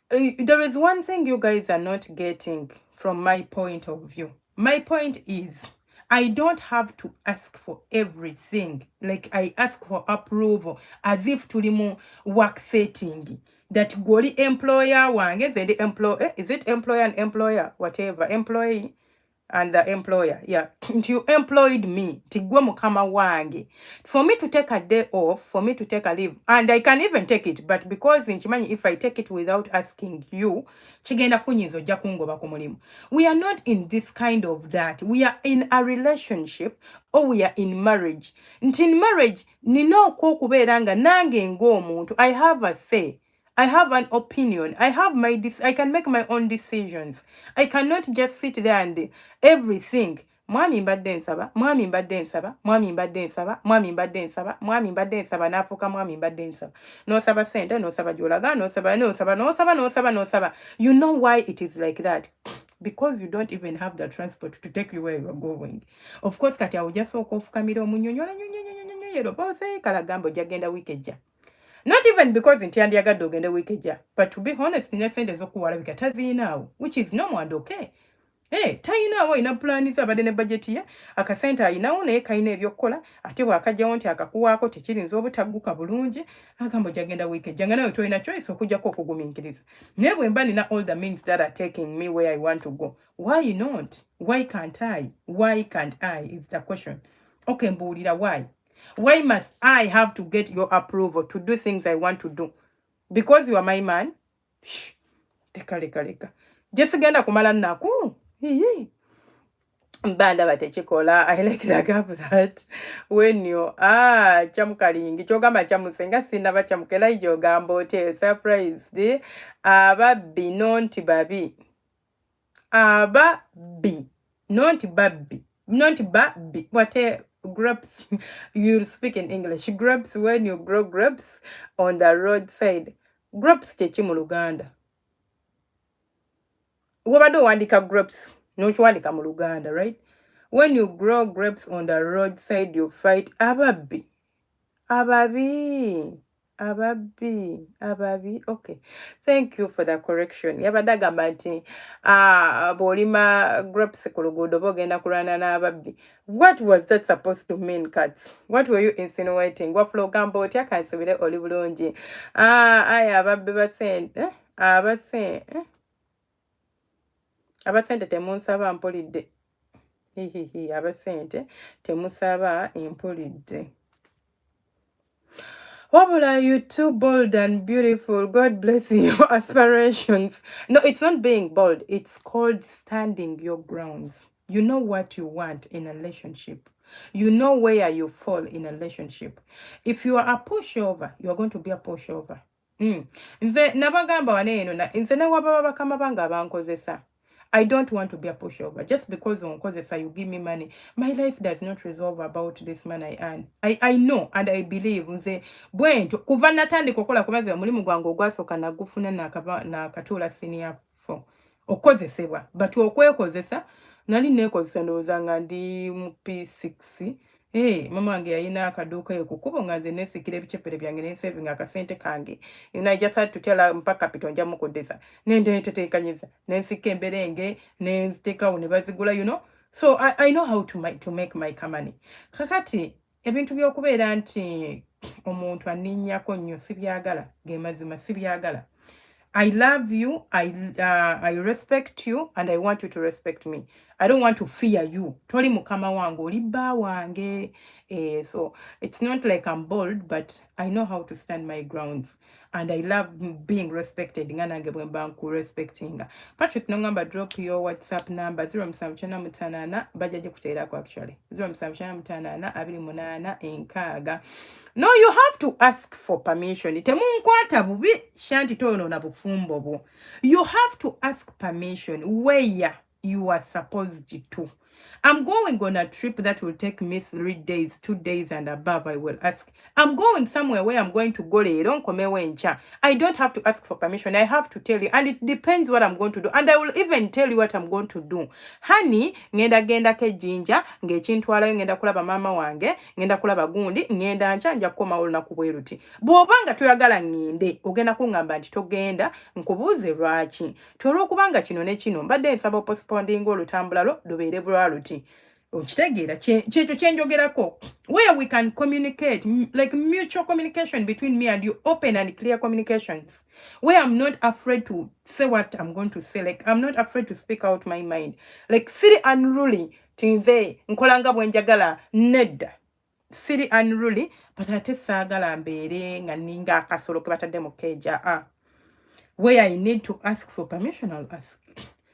There is one thing you guys are not getting from my point of view. My point is, I don't have to ask for everything. Like I ask for approval as if to work setting. That goli employer wange, is it employer and employer? Whatever. Employee and the employer. Yeah. You employed me. Tigwe mukama wange. For me to take a day off, for me to take a leave. And I can even take it. But because in Chimani, if I take it without asking you, chigenda kunyizo jakungo bakumulimu. We are not in this kind of that. We are in a relationship or we are in marriage. In marriage, nino kuberanga nange ngo muntu. I have a say. I have an opinion. I can make my own decisions. I cannot just sit there and everything mwami mbadde nsaba, mwami mbadde nsaba, mwami mbadde nsaba, mwami mbadde nsaba, mwami mbadde nsaba, n'afuuka mwami mbadde nsaba. N'osaba ssente, n'osaba gy'olaga, n'osaba. You know why it is like that? Because you don't even have the transport to take you where you are going. Of course, kati awo jasooka ofukamira omunyonyola nyonyonyonyonyonyero bose kala gambo jagenda week ejja. Not even because nti yandiyagadde ogende week ejja, but to be honest, ne sente z'okuwalabika taziinaawo, which is normal and okay. Tayinaawo ina plani za abadde ne budget ye, akasente ayinawo naye kayina ebyokukola, ate bw'akajjawo nti akakuwaako tekirinza obutagguka bulungi, agamba jagenda week ejja nga nawe tolina choice okujjako okugumiikiriza. Naye bwe mba nina all the means that are taking me where I want to go. Why not? Why can't I? Why can't I? Is the question. Okay, mbuulira why? Why must I have to get your approval to do things I want to do? Because you are my man? Shh. Leka. Jesigenda kumala nnaku. Banda batechikola. I like the gap that when you chamukalingi chogamba chamusenga sinaba chamukela ijo gambo te surprise de ababi nonti babi ababi nonti babi what grapes. You speak in English. Grapes, when you grow grapes on the roadside. Grapes chechi mu Luganda. Wabado wandika grapes. No wandika mu Luganda, right? When you grow grapes on the roadside, you fight ababi. Okay. Thank you for the correction. Yabadaga manti bolima grapes ku luguudo bogenda kulwana n'ababbi. What was that supposed to mean, Cats? What were you insinuating? Wafula ogamba otya kansubire oli bulungi. Aya ababbi basente. Abasente temunsaba mpulidde. Abasente temusaba mpulidde. Wabula, you too bold and beautiful. God bless your aspirations. No, it's not being bold. It's called standing your grounds. You know what you want in a relationship. You know where you fall in a relationship. If you are a pushover, you are going to be a pushover. Nze nabagamba waneeno na nze ne wababa bakama banga abankozesa. I don't want to be a pushover. Just because on causes you give me money, my life does not resolve about this man I earn. I know and I believe nze bwento kuva natandi kokola kumaze mulimu gwango gwasoka na gufuna na katula senior for okozesebwa but okwekozesa nali nekozesa ndoza nga ndi mu P6 mama wange yalina akaduuka ekukubo nga nze nesikira ebicepere byange n'ensaving akasente kange. I just had to tell mpaka pitonja mukodesa nentetekanyiza nensika emberenge nenzitekawo ne bazigula, you know. So I know how to make my money. Kakati ebintu by'okubeera nti omuntu aninnyako nnyo sibyagala, ge mazima sibyagala. I love you, I respect you, and I want you to respect me. I don't want to fear you. Toli mukama wangu, oliba wange. So it's not like I'm bold, but I know how to stand my grounds. And I love being respected. Nganange bwembanku respecting. Patrick Nongamba, drop your WhatsApp number 0758 bajaje kuteerako actually. 0758 28 enkaaga. No, you have to ask for permission. Temunkwata bubi shanti tono na bufumbo bo. You have to ask permission where you are supposed to. I'm going on a trip that will take me 3 days, 2 days and above. I will ask. I'm going somewhere where I'm going to go. I don't have to ask for permission. I have to tell you. And it depends what I'm going to do. And I will even tell you what I'm going to do. Honey, ngenda genda ke jinja, ngechintwala ngenda kulaba mama wange, ngenda kulaba gundi, ngenda nchanja koma olunaku bweruti. Bw'obanga toyagala ngende, ogenda kungamba nti togenda, nkubuuze lwaki. Tolwokubanga kino ne kino, mbadde nsaba postponing olutambula lo lubeere bwaluti. Okitegeera kyekyo kyenjogerako, where we can communicate, like mutual communication between me and you, open and clear communications, where I'm not afraid to say what I'm going to say, like I'm not afraid to speak out my mind, like silly unruly tinze nkolanga bwenjagala nedda, silly unruly but ate saagala mbeere nga ninga akasolo ke batadde mu keeja. Where I need to ask for permission, I'll ask.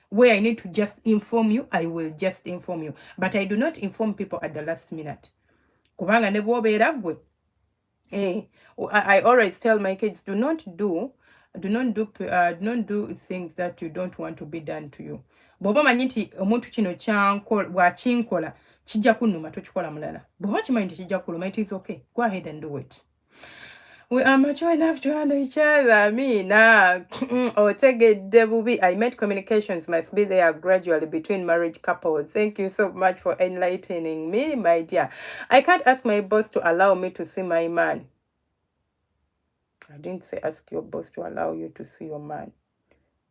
Where I need to just inform you, I will just inform you. But I do not inform people at the last minute. Kubanga ne bwobeera gwe. I always tell my kids, do not do things that you don't want to be done to you. bw'oba manyi nti omuntu kino bw'akinkola kijja kunnuma tokikola mulala bw'oba kimanyi nti kijja kuluma it is okay go ahead and do it. We are mature enough to handle each other. Otegedde bubi. I meant communications must be there gradually between marriage couples. Thank you so much for enlightening me, my dear. I can't ask my boss to allow me to see my man. I didn't say ask your boss to allow you to see your man.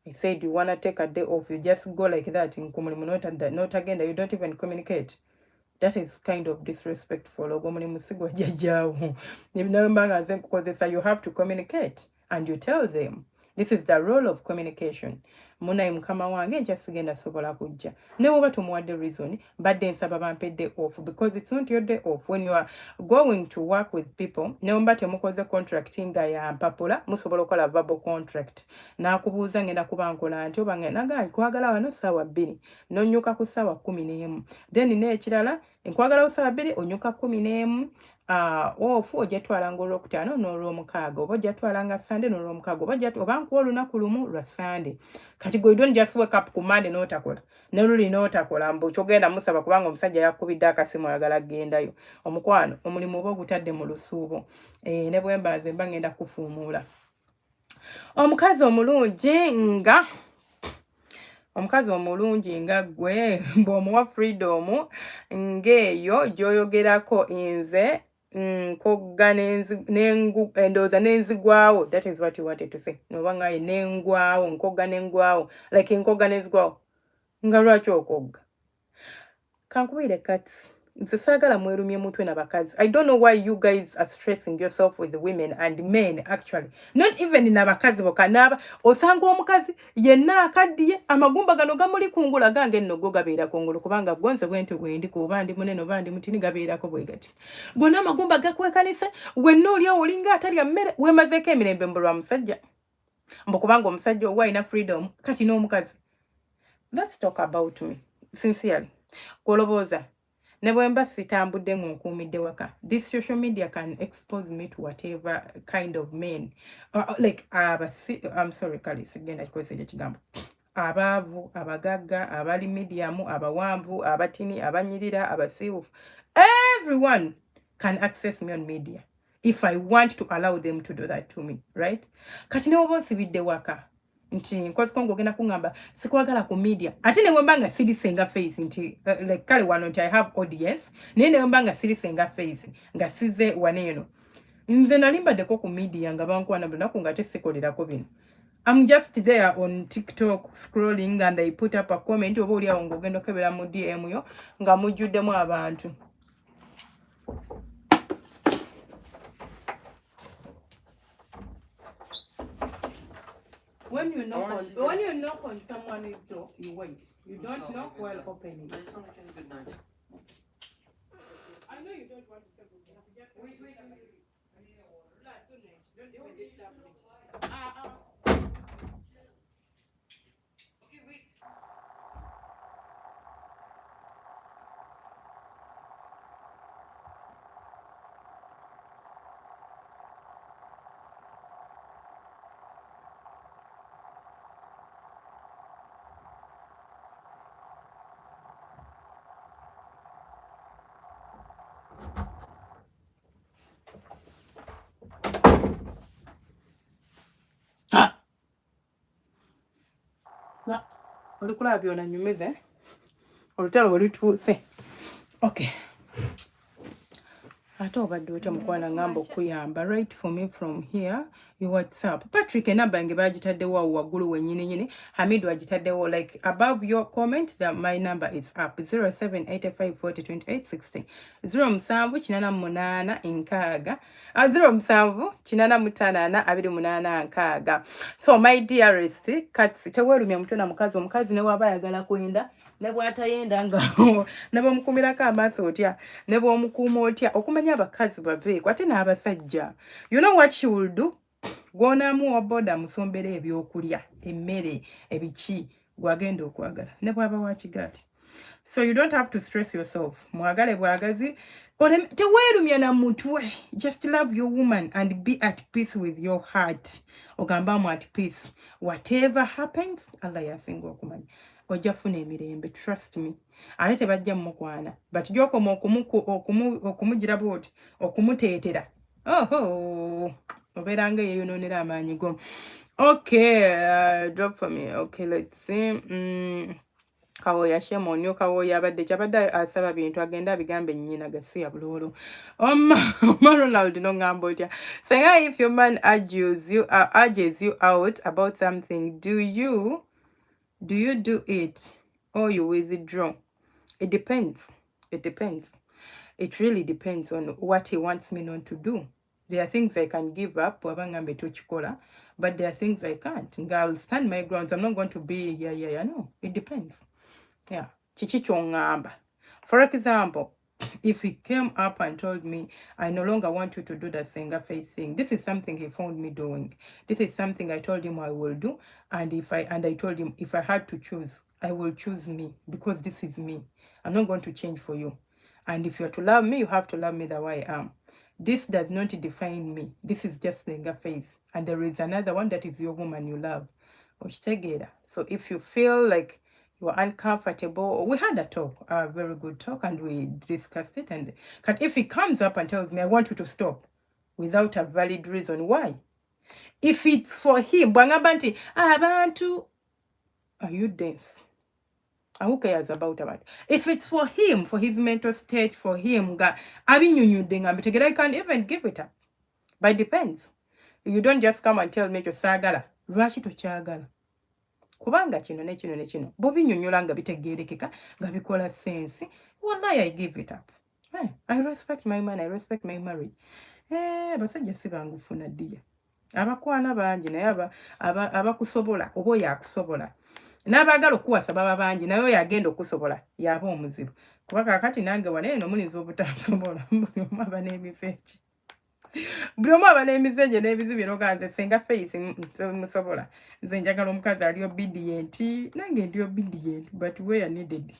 I said you want to take a day off. You just go like that in not again. You don't even communicate. That is kind of disrespectful. You have to communicate and you tell them. This is the role of communication. Muna mukama wange just genda sobola kujja. Ne oba tumuwadde reason, but then nsaba bampedde off because it's not your day off. When you are going to work with people, ne oba temukoze contracting ya mpapula, musobola okola verbal contract. Nakubuuza ngenda kuba nkola nti oba ngenda kwagala wano ssaawa 2. Nonyuka ku ssaawa 11. Then n'ekirala enkwagala ssaawa 2 onyuka 11. Ofu ojatwala ng'olwokutaano n'olwomukaaga oba ojatwala nga Sunday n'olwomukaaga oba nkuwa olunaku lumu lwa Sunday. Kati gwe don't just wake up ku Monday n'otakola ne luli n'otakola mbu kyogenda musaba kubanga omusajja yakubidde akasimu ayagala gendayo. Omukwano omulimu oba ogutadde mu lusuubo ne bwe mbaze mba ngenda kufuumuula. Omukazi omulungi nga gwe bw'omuwa freedom ng'eyo gy'oyogerako nze nkogga endowooza n'enzigwawo. That is what you wanted to say. Noba ngaye n'engwawo nkogga n'engwawo like nkogga n'enzigwawo nga lwaki okogga. Kankubire kati nze saagala mwerumye mutwe n'abakazi. I don't know why you guys are stressing yourself with the women and men actually. Not even n'abakazi bokka n'aba osanga omukazi yenna akaddiye amagumba gano gamuli kungula gange nno go gabeera kungulu kubanga gonze bwenti bwendi kuba ndi munene oba ndi mutini gabeerako bwe gati. Gonna amagumba gakwekanise wenna olyawo olinga atalya mmere weemazeeko emirembe mbulwa musajja. Mbu kubanga omusajja owa alina freedom kati n'omukazi. Let's talk about me sincerely. Kolobooza ne bwe mba sitambudde nkuumidde waka. This social media can expose me to whatever kind of men. Like I'm sorry kali sigenda kikozesa ekigambo. Abaavu, abagagga, abali medium, abawanvu, abatini, abanyirira, abasiiwufu. Everyone can access me on media if I want to allow them to do that to me, right? Kati ne oba nsibidde waka. Nti nkozi kongo gena kungamba sikwagala ku media ate ne wembanga sirisenga face nti like kale wano nti I have audience ne wembanga sirisenga face nga size waneeno nze nalimbaddeko ku media nga bankwana bunaku nga tesikolerako bino. I'm just there on TikTok scrolling and I put up a comment oba oli awo ng'ogenda okebera mu DM yo nga mujjuddemu abantu. When you knock on someone's door, you wait. You don't knock while opening. I just want to kiss good night. I know you don't want to say good night. Just wait. I need a water. Good night. Don't even disturb me. Okay, wait. Olikulaba byona nyumize olutalo bwe lutuuse. Okay. Ate obadde otya mukwana ngamba okuyamba. Write for me from here your WhatsApp. Patrick enamba yange bagitaddewo awo waggulu wennyini. Hamidu agitaddewo like above your comment that my number is up 0785402860 07 885 So my dearest kati teweerumya mutwe na mukazi ne waba ayagala kwenda ne bw'atayenda nga ne bw'omukuumirako amaaso otya ne bw'omukuuma otya okumanya abakazi baveeko ate n'abasajja. You know what she will do? Gw'onaamuwa boda musombera ebyokulya emmere ebiki gw'agenda okwagala ne bw'aba wa kigaali. So you don't have to stress yourself. Mwagale bwagazi teweerumya na mutwe. Just love your woman and be at peace with your heart. Ogambamu at peace. Whatever happens, Allah yasinga okumanya. ojja funa emirembe, trust me. Ate tebajja mukwana, but gyokoma okumugira bwoti okumuteetera, obeera nga yeeyonoonera amaanyi go. Okay, drop for me. Okay, let's see. Kawoya shemonyo kawoya abadde kyabadde asaba bintu agenda abigambe nnyina gasiya bululu. Ronald no ngamba otya. Senga, if your man urges you out about something, do you do it or you withdraw? It depends. It really depends on what he wants me not to do. There are things I can give up, but there are things I can't. I'll stand my grounds. I'm not going to be no. It depends. Yeah. For example, if he came up and told me, I no longer want you to do the Senga face thing. This is something he found me doing. This is something I told him I will do. And I told him if I had to choose, I will choose me because this is me. I'm not going to change for you. And if you're to love me, you have to love me the way I am. This does not define me. This is just Senga face. And there is another one that is your woman you love. So if you feel like you are uncomfortable, we had a talk, a very good talk, and we discussed it. And if he comes up and tells me, I want you to stop, without a valid reason, why? If it's for him, Bangabanti, Abantu, are you dense? Who cares about that? If it's for him, for his mental state, for him, I can even give it up. But it depends. You don't just come and tell me to sagala. Lwaki tokyagala? Kubanga kino ne kino. Bobinyonyola nga bitegeerekeka nga bikola sense. Wallahi, I give it up. I respect my man. I respect my marriage. Basajja si bangufuna ddiya. Abakwana bangi naye abakusobola oba oyo akusobola. N'abaagala okuwasa baba bangi naye oyo agenda okusobola yaba omuzibu. Kuba kaakati nange wano eno muliza obutansobola. Buli omu aba n'emizeeki. Buli omu aba n'emizeege n'ebizibu binoganze Senga face musobola. Nze njagala omukazi ali obedient, nange ndi obedient, but where needed.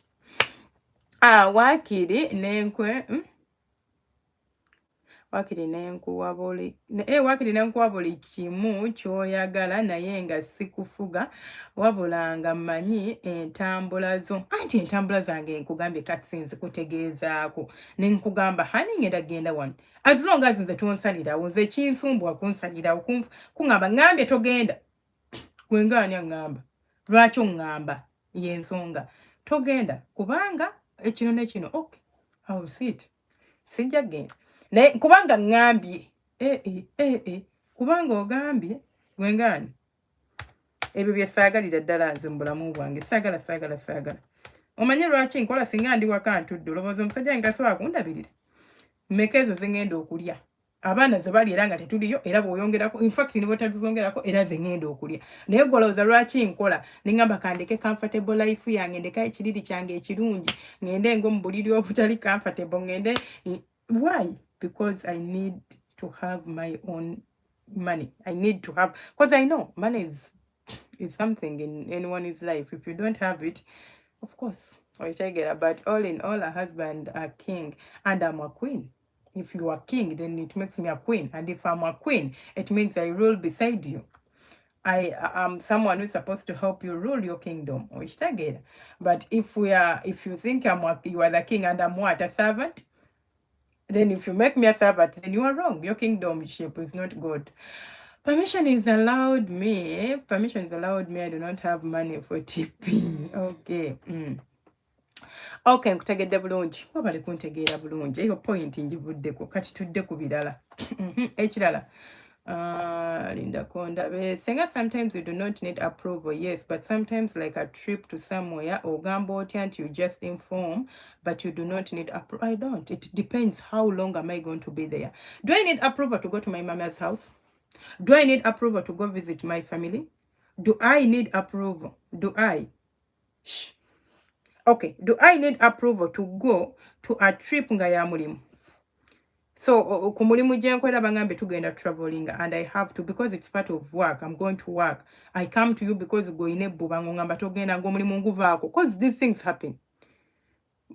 Wakiri nenkuwa buli kimu ky'oyagala naye nga sikufuga wabula nga mmanyi entambula zo. Anti entambula zange nkugambye kati nzikutegeezaako ne nkugamba hani ngenda genda wano. As long as nze tonsalirawo, nze kinsumbuwa kunsalirawo kuŋŋamba ŋŋambye togenda. Gwe ngaani aŋŋamba? Lwaki oŋŋamba? Y'ensonga. Togenda kubanga ekino ne kino. Okay, I will see it. Sijja genda. Kubanga ngambye kubanga ogambye gwe ngaani ebyo bye saagalira ddala nze mu bulamu bwange. Saagala. Omanyi lwaki nkola singa ndi waka ntudde olowooza omusajja wange tasobola kundabirira? Mmeka ezo ze ngenda okulya? Abaana ze bali era nga tetuliyo era bw'oyongerako, in fact ne bw'otazongerako era ze ngenda okulya. Naye golowooza lwaki nkola ne ngamba kandeke comfortable life yange, ndeka ekiriri kyange ekirungi, ngende ng'omu buliri obutali comfortable, ngende. Why? Because I need to have my own money. I need to have, because I know money is something in anyone's life. If you don't have it, of course, but all in all, a husband, a king, and I'm a queen. If you are king, then it makes me a queen. And if I'm a queen, it means I rule beside you. I am someone who's supposed to help you rule your kingdom. But if you think you are the king and I'm what, a servant? Then if you make me a servant, then you are wrong. Your kingdomship is not good. Permission is allowed me. I do not have money for TP. Okay. Okay, nkutegedde bulungi. Wabale kuntegeera bulungi. Eyo point njivuddeko. Kati tudde ku birala. Ekirala. Linda Konda. Senga, sometimes you do not need approval, yes, but sometimes like a trip to somewhere or gambotiant, you just inform, but you do not need approval. I don't. It depends how long am I going to be there. Do I need approval to go to my mama's house? Do I need approval to go visit my family? Do I need approval? Do I? Shh. Okay. Do I need approval to go to a trip nga ya mulimu? So, kumulimu jenkwera bangambe tugenda traveling and I have to because it's part of work. I'm going to work. I come to you because goine bubango ngamba togenda ngo mulimu nguvaako because these things happen.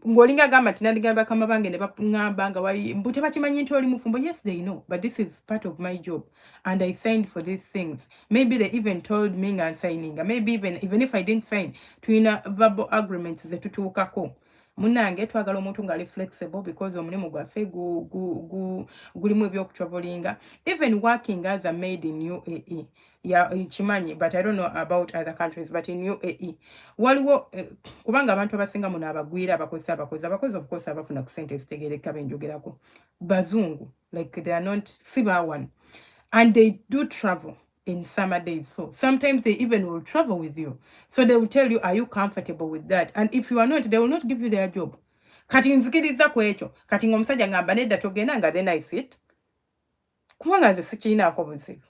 ngolinga gamba tinandigamba kama bange ne bangamba nga mbu tebakimanyi nti oli mufumbo. Yes, they know, but this is part of my job and I signed for these things. Maybe they even told me nga signing, maybe even if I didn't sign, tuina verbal agreements zetutuukako. Munange twagala omuntu ngali flexible because omulimu gwaffe gulimu ebyokutravelinga. Even working as a maid in UAE, yeah, chimanyi, but I don't know about other countries, but in UAE waliwo kubanga abantu abasinga muno abagwira abakozi of course abafuna ku sente zitegereka benjogerako bazungu, like they are not sibawan, and they do travel in summer days. So sometimes they even will travel with you. So they will tell you, are you comfortable with that? And if you are not, they will not give you their job. Kati nzikiriza ku ekyo, kati ng'omusajja ngamba nedda togenda nga then I sit. Kubanga nze sikiinaako buzibu.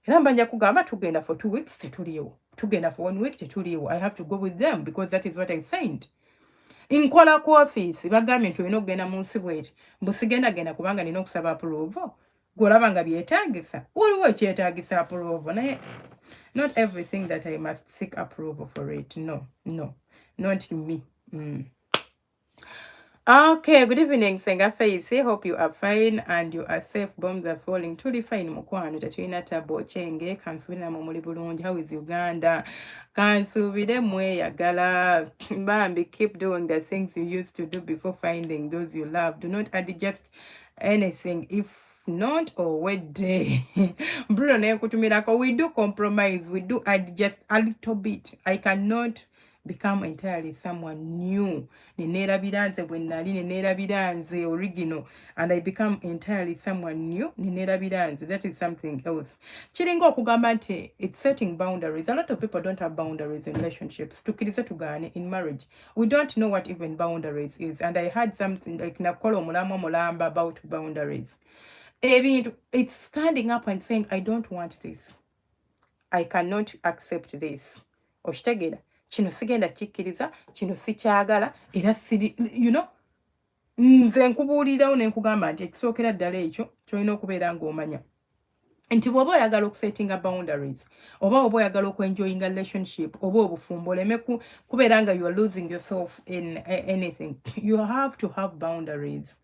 Era mbanja kugamba tugenda for 2 weeks tetuliwo. Tugenda for 1 week tetuliwo. I have to go with them because that is what I signed. Nkola ku office bagambye nti olina okugenda mu nsi bweti. Mbu sigenda kubanga nina okusaba approval. Golaba nga byetaagisa. Waliwo ekyetaagisa approval naye not everything that I must seek approval for it. No, not me. Okay, good evening, Senga Faith. Hope you are fine and you are safe. Bombs are falling. Truly fine, mukwano. Tatuina tabo chenge. Kansubira mumuli bulungi. How is Uganda? Kansubire mwe yagala. Bambi, keep doing the things you used to do before finding those you love. Do not adjust anything. If not, or what day. Bruno ne kutumirako. We do compromise. We do adjust a little bit. I cannot become entirely someone new. Nenerabiranze bwenali nenerabiranze original, and I become entirely someone new. Nenerabiranze, that is something else. Chiringo okugamba nti it's setting boundaries. A lot of people don't have boundaries in relationships. Tukiriza tugane in marriage. We don't know what even boundaries is. And I had something like nakolo mulamba about boundaries. It's standing up and saying, I don't want this. I cannot accept this. Oshitegera. Kino sigenda kikkiriza, kino sikyagala, era siri, nze nkubuulirawo ne nkugamba nti ekisookera ddala ekyo kyolina okubeera ng'omanya nti bw'oba oyagala okusettinga boundaries, oba oba oyagala okwenjoyinga relationship, oba obufumbo oleme kubeera nga you are losing yourself in anything. You have to have boundaries.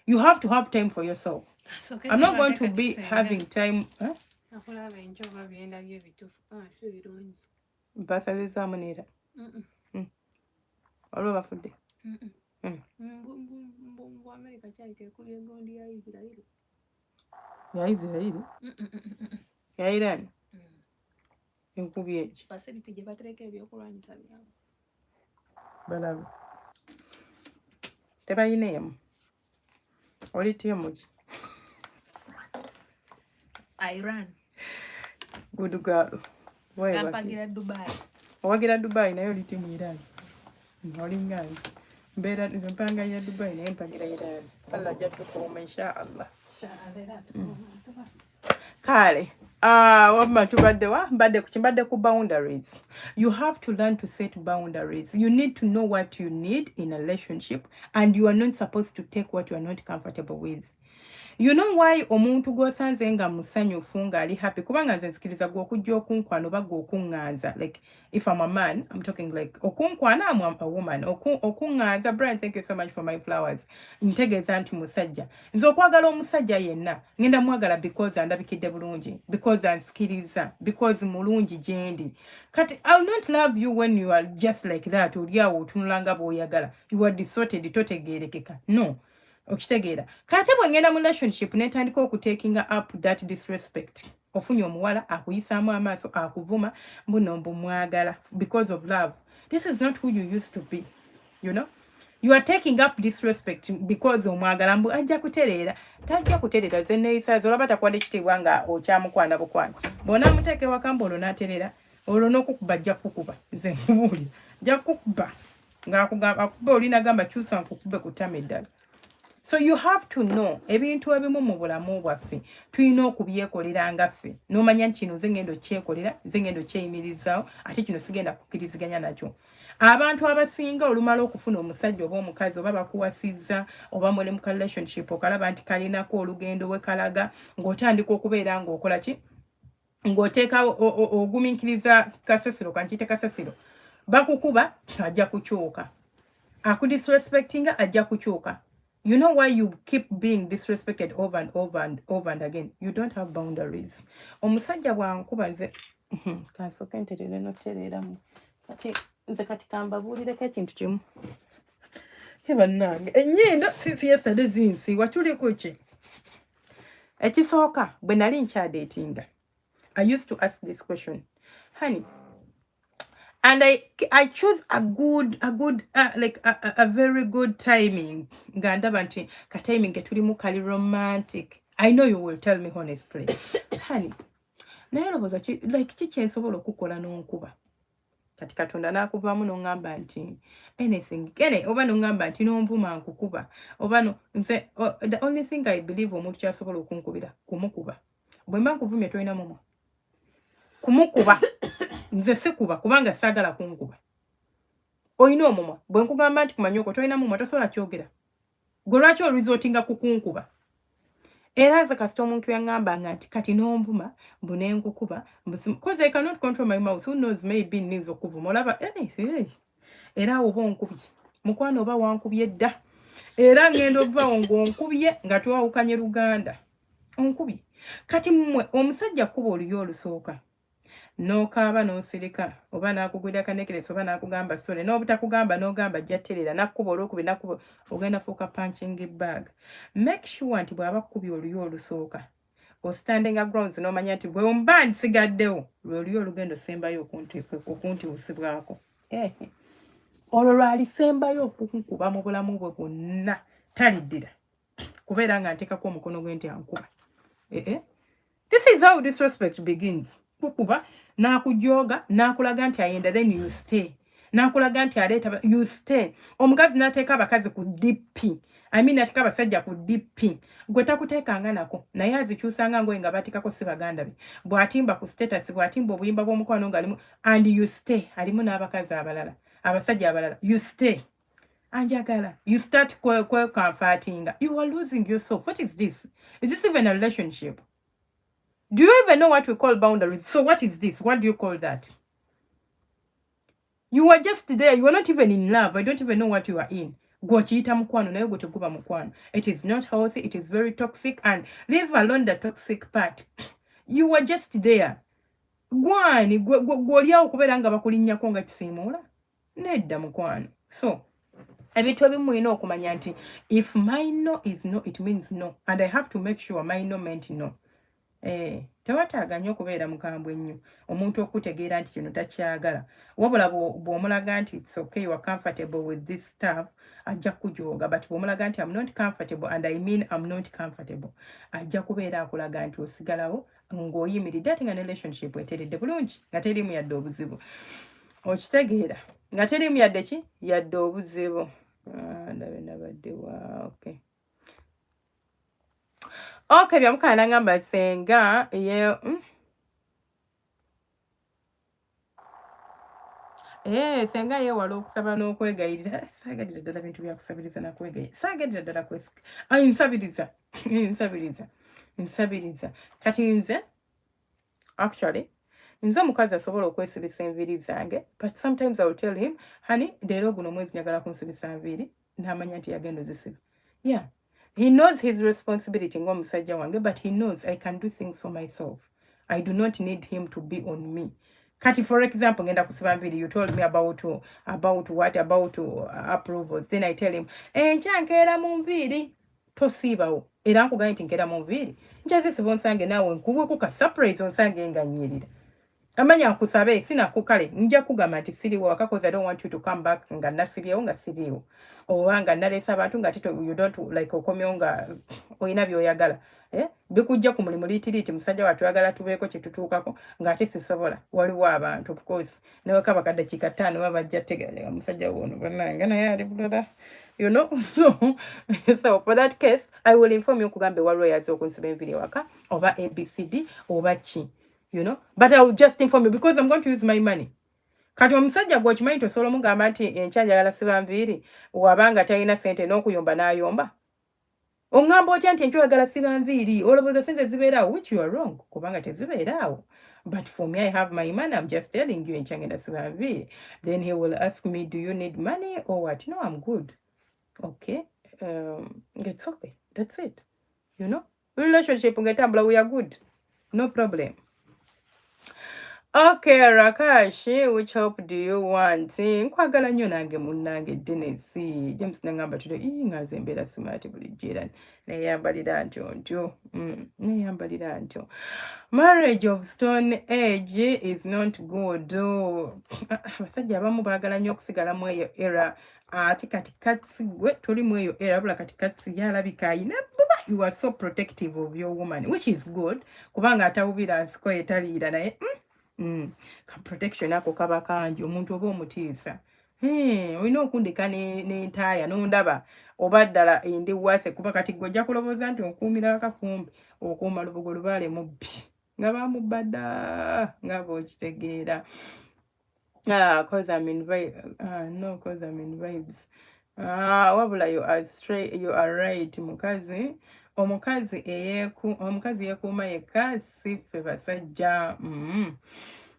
You have to have time for yourself. I'm not going to be having time. Basazizaamu neera olwo bafudde ya Israeli ya Iran enkubye eki balabe tebayineemu olitiemu ki Iran good girl. Owagira Dubai nayo liti mu Iran. Olingani. Mbera mpanga ya Dubai nayo mpagira Iran. Allah jatukuuma insha Allah. Kale. Wabma mbadde ku boundaries. You have to learn to set boundaries. You need to know what you need in a relationship, and you are not supposed to take what you are not comfortable with. You know why omuntu gwosanze nga musanyufu nga ali happy kubanga nze nsikiriza gwe okujja okunkwana oba gwe okuŋŋanza, like if I'm a man I'm talking like okunkwana I'm a woman, okuŋŋanza Brian, thank you so much for my flowers, ntegeeza nti musajja nze okwagala omusajja yenna ngenda mwagala because andabikidde bulungi, because ansikiriza, because mulungi gyendi. Kati I'll not love you when you are just like that, oliawo otunulanga bw'oyagala, you are distorted, totegeerekeka. No. Okitegeera. Kati bwe ngenda mu relationship netandika okutakinga up that disrespect. Ofunye omuwala akuyisaamu amaaso akuvuma mbuno mwagala because of love. This is not who you used to be. You are taking up disrespect because omwagala mbu ajja kutereera. Tajja kutereera ze neeyisaazo olaba takwade kitiibwa nga okyamukwana bukwana. Bona muteeke wakamba olwo n'atereera. Olwo n'okukuba ajja kukuba. Nze nkubuulira. Ajja kukuba. Ng'akugamba olina gamba kyusa nkukube kutama eddala. So you have to know ebintu ebimu mu bulamu bwaffe tulina okubyekolera nga ffe n'omanya nti kino nze ngenda okyekolera, nze ngenda okyeyimirizaawo, ate kino sigenda kukkiriziganya nakyo. Abantu abasinga olumala okufuna omusajja oba omukazi oba bakuwasizza oba muli mu relationship okalaba nti kalinako olugendo we kalaga ng'otandika okubeera ng'okola ki, ng'oteeka ogumiikiriza kasasiro, kankiyite kasasiro, bakukuba ajja kukyuka. akudisrespectinga ajja kukyuka. You know why you keep being disrespected over and over and over and again? You don't have boundaries. Omusajja bwankuba nze kansoke nterere notereramu kati nze kati kambabuulireko ekintu kimu bannange ennyindo siyesade zinsiiwa tuli ku ki ekisooka bwe nali nkyadeetinga I used to ask this question, honey, and I choose a very good timing. Ngandaba nti ka timing ketulimu kali romantic. I know you will tell me honestly, honey. Naye loboza like kiki ensobola okukola n'onkuba. Kati Katonda n'akuvaamu n'ongamba nti anything kene oba n'ongamba nti n'onvuma nkukuba oba no nze the only thing I believe omuntu kyasobola okunkubira kumukuba. Bwe mba nkuvumye tolina mumwa. Kumukuba nze sikuba kubanga saagala kunkuba. Oyina omumwa bwe nkugamba nti kumanya okwo tolina mumwa tosobola kyogera. Gwe lwaki oluzootinga kukunkuba? Era nze kasita omuntu yaŋŋambanga nti kati n'onvuma mbu ne nkukuba because I cannot control my mouth. Who knows, maybe nniza okuvuma olaba era oba onkubye mukwano oba wankubye dda era ngenda ovaawo ng'onkubye nga twawukanye Luganda onkubye. Kati mmwe omusajja kkuba oluyo olusooka n'okaaba n'osirika oba n'akugwira akanekeresi oba n'akugamba sole n'obutakugamba n'ogamba ajja tterera nakkuba olwokubiri nakkuba ogenda fuuka punching bag. Make sure nti bw'aba kkubye oluyo olusooka ostandinga grounds n'omanya nti bwe mba nsigaddewo lwe oluyo olugendo sembayo okuntiwusibwako olwo lwalisembayo okunkuba mu bulamu bwe bwonna taliddira kubeera nga nteekako omukono gwe nti ankuba. This is how disrespect begins. Kukuba n'akujooga n'akulaga nti ayenda then you stay. N'akulaga nti aleeta you stay. Omukazi n'ateeka abakazi ku DP. I mean ateeka abasajja ku DP. Gwe takuteekanga nako naye azikyusanga ngoye nga batikako si baganda be. Bw'atimba ku status bw'atimba obuyimba bw'omukwano ng'alimu and you stay. Alimu n'abakazi abalala abasajja abalala you stay. Anjagala you start comforting. You are losing yourself. What is this? Is this even a relationship? Do you even know what we call boundaries? So what is this? What do you call that? You are just there. You are not even in love. I don't even know what you are in. Gochita mukwano naye gwe teguba mukwano. It is not healthy. It is very toxic. And leave alone the toxic part. You are just there. Gwani gwolya okubeera nga bakulinnyako nga kisiimuula. Nedda mukwano. So ebintu ebimu mulina okumanya nti if my no is no, it means no. And I have to make sure my no meant no. Tewataaganya okubeera mukambwe ennyo omuntu okutegeera nti kino takyagala wabula bw'omulaga nti it's okay, you are comfortable with this stuff ajja kujooga, but bw'omulaga nti I'm not comfortable and I mean I'm not comfortable ajja kubeera akulaga nti osigalawo ng'oyimiridde ate nga ne relationship eteredde bulungi nga terimu yadde obuzibu okitegeera nga terimu yadde ki yadde obuzibu ndabe nabadde wa okay. Okay, byamukana ngamba senga ye senga ye wali okusaba n'okwegayirira saagadira ddala bintu byakusabiriza nakwegayirira saagadira ddala nsabiriza kati nze actually nze mukazi asobola okwesibisa enviiri zange but sometimes I will tell him honey leero guno mwezi njagala kunsibisa nviiri n'amanya nti yagenda ozisiba yeah. He knows his responsibility ng'omusajja wange, but he knows I can do things for myself. I do not need him to be on me. Kati for example, ngenda kusiba nviiri, you told me about what? About approvals. Then I tell him, enkya nkeera mu nviiri, tosiibawo. Era nkugambye nti nkeera mu nviiri. Nkyazisiba onsange naawe nkubweko ka surprise onsange nga nnyirira. Amanya nkusabe sinakukale nja kugamba nti siriwo waka because I don't want you to come back nga nasibyewo nga siriwo oba nga nalesa abantu nga tito you don't like okomyo nga oyina byoyagala bikujja ku mulimu liitiriti musajja watuyagala tubeeko kyetutuukako ng'ate sisobola waliwo abantu of course nawe kaba kaddakiika 5 babajja teganya musajja wono bannange naye ali bulala you know so for that case I will inform you kugambe waliwo yaza okunsiba enviiri ewaka oba ABCD oba ki. You know, but I will just inform you because I'm going to use my money. Kati omusajja gwe okimanyi tosobola omugamba nti enkya njagala siba nviiri wabanga talina ssente n'okuyomba n'ayomba Ongamba otya nti enkyogala siba nviiri olowooza sente zibeeraawo, which you are wrong kubanga tezibeeraawo. But for me, I have my money. I'm just telling you, enchangenda siba nviiri. Then he will ask me, do you need money or what? No, I'm good. Okay. It's okay. That's it. You know? Relationship ngetambula, we are good. No problem. Okay, Rakashi, which hope do you want? Nkwagala nnyo nange munnange Dennis. James nangamba tulo ngaze mbeera simati bulijjira neyambalira ntyo. Neyambalira ntyo. Marriage of stone age is not good. Abasajja abamu baagala nnyo okusigala mu eyo era ate kati katsi gwe toli mu eyo era bula kati katsi yalabika ayina buba. You are so protective of your woman, which is good kubanga atawubira nsiko etaliira naye protection ako kaba kangi omuntu oba omutiisa. Olina okundika n'entaaya n'ondaba oba ddala endi wase kuba kati gojja kulowooza nti okuumira akafumbi okuuma lubugo lubaale mubbi nga bamubba dda nga bw'okitegeera. Cause I'm in vibes. Wabula you are right mukazi. Omukazi yeekuuma yekka si ffe basajja.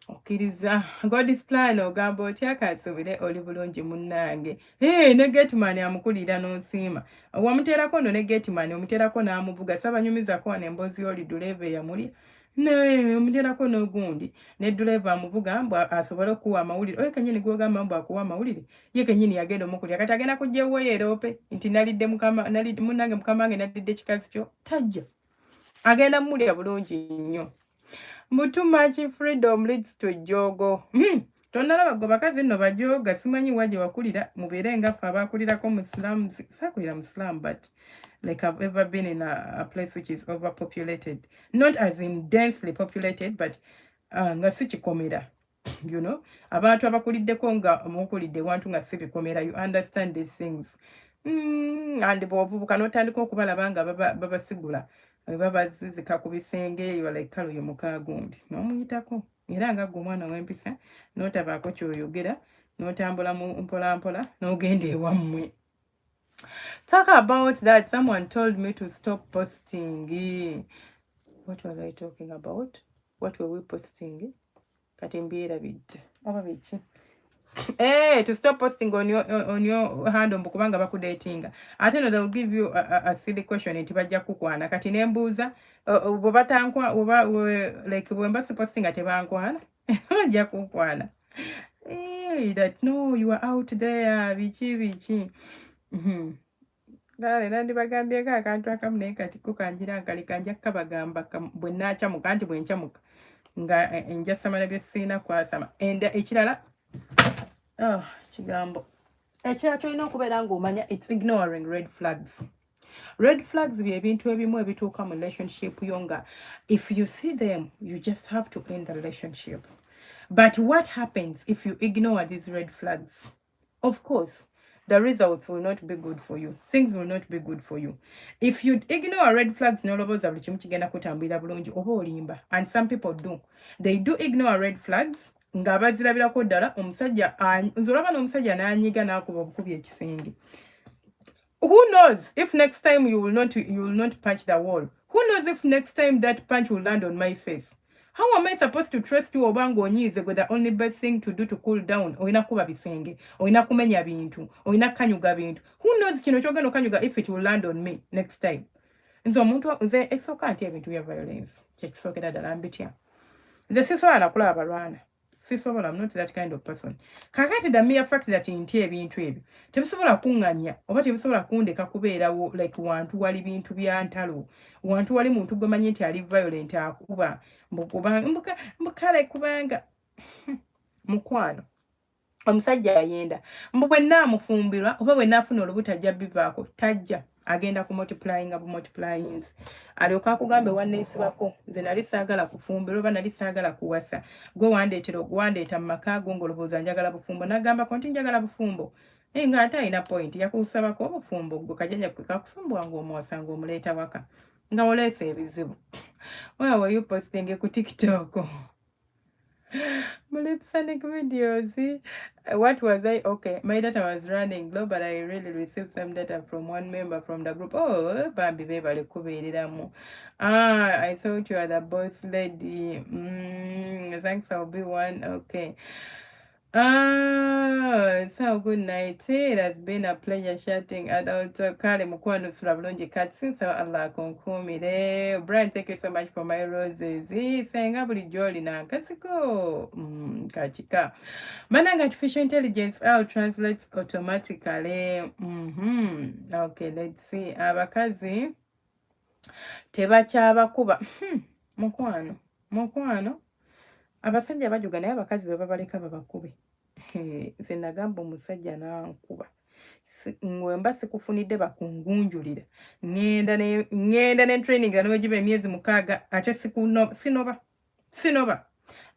Okkiriza God's plan ogamba otya kansubire oli bulungi munnange. Ne Getman amukulira n'osiima. Wamuteerako no ne Getman omuteerako n'amuvuga sabanyumizako wano emboozi oli duleeva eyamulya. Omuteerako n'ogundi ne duleeva amuvuga mbwa asobole okuwa amawulire. Oyo kennyini gw'ogamba mbwa akuwa amawulire. Ye kennyini yagenda omukulya. Kati agenda kujja ewuwe yeroope nti nalidde munnange mukama wange nalidde kikazi kyo. Tajja. Agenda mmulya bulungi nnyo. Too much freedom leads to jogo. Tonnalaba gwe bakazi nno bajooga simanyi waje wakulira mubeere nga ffe abaakulirako mu slums. Saakulira mu slum but like I've ever been in a place which is overpopulated. Not as in densely populated but nga si kikomera. You know? Abantu abakuliddeko nga mukulidde wantu nga si bikomera. You understand these things. And bw'ovubuka n'otandika okubalaba nga babasigula. Babazizika ku bisenge eyo like kalo yo mukagundi n'omuyitako era nga gwe omwana w'empisa n'otabaako ky'oyogera n'otambula mu mpolampola n'ogenda ewammwe. Talk about that. Someone told me to stop posting. What was I talking about? What were we posting? Kati mbiera bidde oba biki? To stop posting on your handle kubanga bakudatinga. Ate no they'll give you a silly question nti bajja kukwana. Kati nembuuza bw'batankwa oba like bwemba posting ate bankwana bajja kukwana. That no, you are out there biki. Dale nandi bagambyeko akantu akamu naye kati kukanjira nkalika nja kabagamba bwe naakyamuka nti bwe nkyamuka nga enjasamala bye sirina kwasama. Ekirala kigambo ekirala kyolina okubeera ng'omanya it's ignoring red flags. Red flags bye bintu ebimu ebituuka mu relationship yo nga if you see them you just have to end the relationship. But what happens if you ignore these red flags? Of course the results will not be good for you. Things will not be good for you. If you ignore red flags, n'olowooza buli kimu kigenda kutambulira bulungi oba olimba. And some people do. They do ignore red flags. Nga bazirabirako ddala omusajja nzolaba n'omusajja n'anyiga n'akuba obukubi ekisenge. Who knows if next time you will not punch the wall? Who knows if next time that punch will land on my face? How am I supposed to trust you obango onyize with the only best thing to do to cool down? Oina kuba bisenge, oina kumenya bintu, oina kanyuga bintu. Who knows kino kyogenda kanyuga if it will land on me next time? Nzo omuntu nze esooka nti ebintu bya violence. Kyekisookera ddala mbitya. Nze sisobola nakulaba balwana. Sisobola, I'm not that kind of person. Kakati the mere fact that nti ebintu ebyo tebisobola kuŋŋanya oba tebisobola kundeka kubeerawo like wantu wali bintu bya ntalo. Wantu wali muntu gwemanyi nti ali violent akuba mbukale kubanga mukwano omusajja ayenda bwe naamufumbirwa oba bwe naafuna olubuto ajja bivaako tajja agenda ku multiplyings alyoka akugambe wanneesibako nze nali saagala kufumbirwa oba nali saagala kuwasa gwe wandeeta mu maka go ng'olowooza njagala bufumbo n'agambako nti njagala bufumbo nga ate alina point yakusabako obufumbo gwe kajanja kakusumbwa ng'omuwasa ng'omuleeta waka nga oleese ebizibu. Where were you posting ku TikTok? Lipsonic videos. What was I? Okay, my data was running low, but I really received some data from one member from the group. Oh, Bambi Beba Kubiramo. Ah, I thought you were the boss lady. Thanks, I'll be one. Okay. So good night. It has been a pleasure chatting adult Kale Mukwano Slavlonji Kat since Allah Konkumire. Brian, thank you so much for my roses. Saying buli jolly na kasiko. Kachika. Manang artificial intelligence translates automatically. Okay, let's see. Abakazi tebakyabakuba. Mukwano. Abasajja bajuga naye abakazi be babaleka babakube. Nze nagamba omusajja nankuba. Ngwemba sikufunidde bakungunjulira. Ngenda ne training n'ogiba emyezi 6 ate sinoba.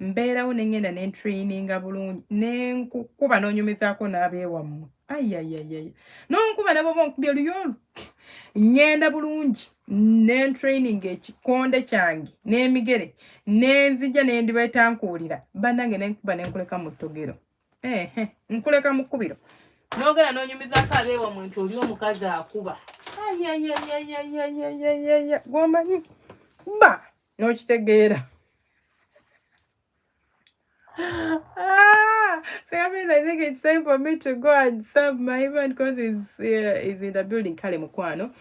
Mbeerawo ne ngenda ne traininga bulungi nenkukuba n'onyumizaako n'abeewammwe. Ayayayaya. N'onkuba nabo bonkubye oluyolu. Ngenda bulungi ne training ekikonde kyange n'emigere nenzija nendibaita nkuulira bannange nenkuba nenkuleka mu ttogero nkuleka mu kkubiro n'ogera n'onyumizaako abeewa muntu oli omukazi akuba gwomanyi ba n'okitegeera. I think it's time for me to go and serve my husband because is in the building. Kale mukwano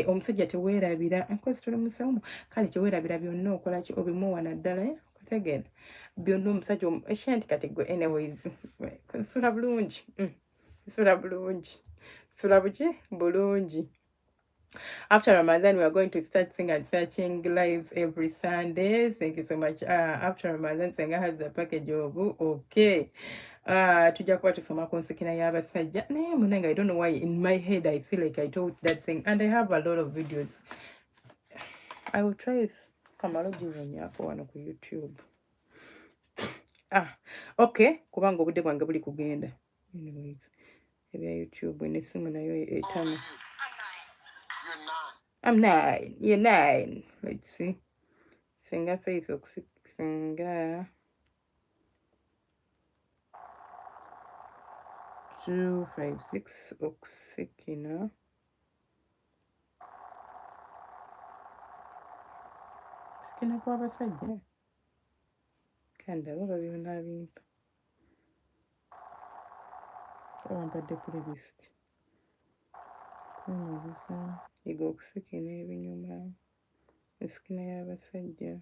omusajja teweerabira nkozi tuli musawo kale teweerabira byonna okola ki obimuwa naddala kutegeera byonna omusajja eshanti kati gwe anyways nsula bulungi nsula bulungi. After Ramadan, we are going to start singing and searching lives every Sunday. Thank you so much. After Ramadan, Senga has the package of okay. Tujakuwa tusoma konsikina y'abasajja. Naye munanga, I don't know why in my head I feel like I told that thing, and I have a lot of videos. I will try kamalo jivunyako wano ku YouTube. Okay. Kubanga obudde bwange buli kugenda. Anyways, ebya YouTube n'essimu nayo etama. I'm 9. You're 9. Let's see. Senga face of Senga 256 Oxykina. Sikina kwa basajja. Kanda baba byonna bimpa. Wampadde kuli list. Kwemezesa. Igo okusikina ebinyuma. Esikina y'abasajja.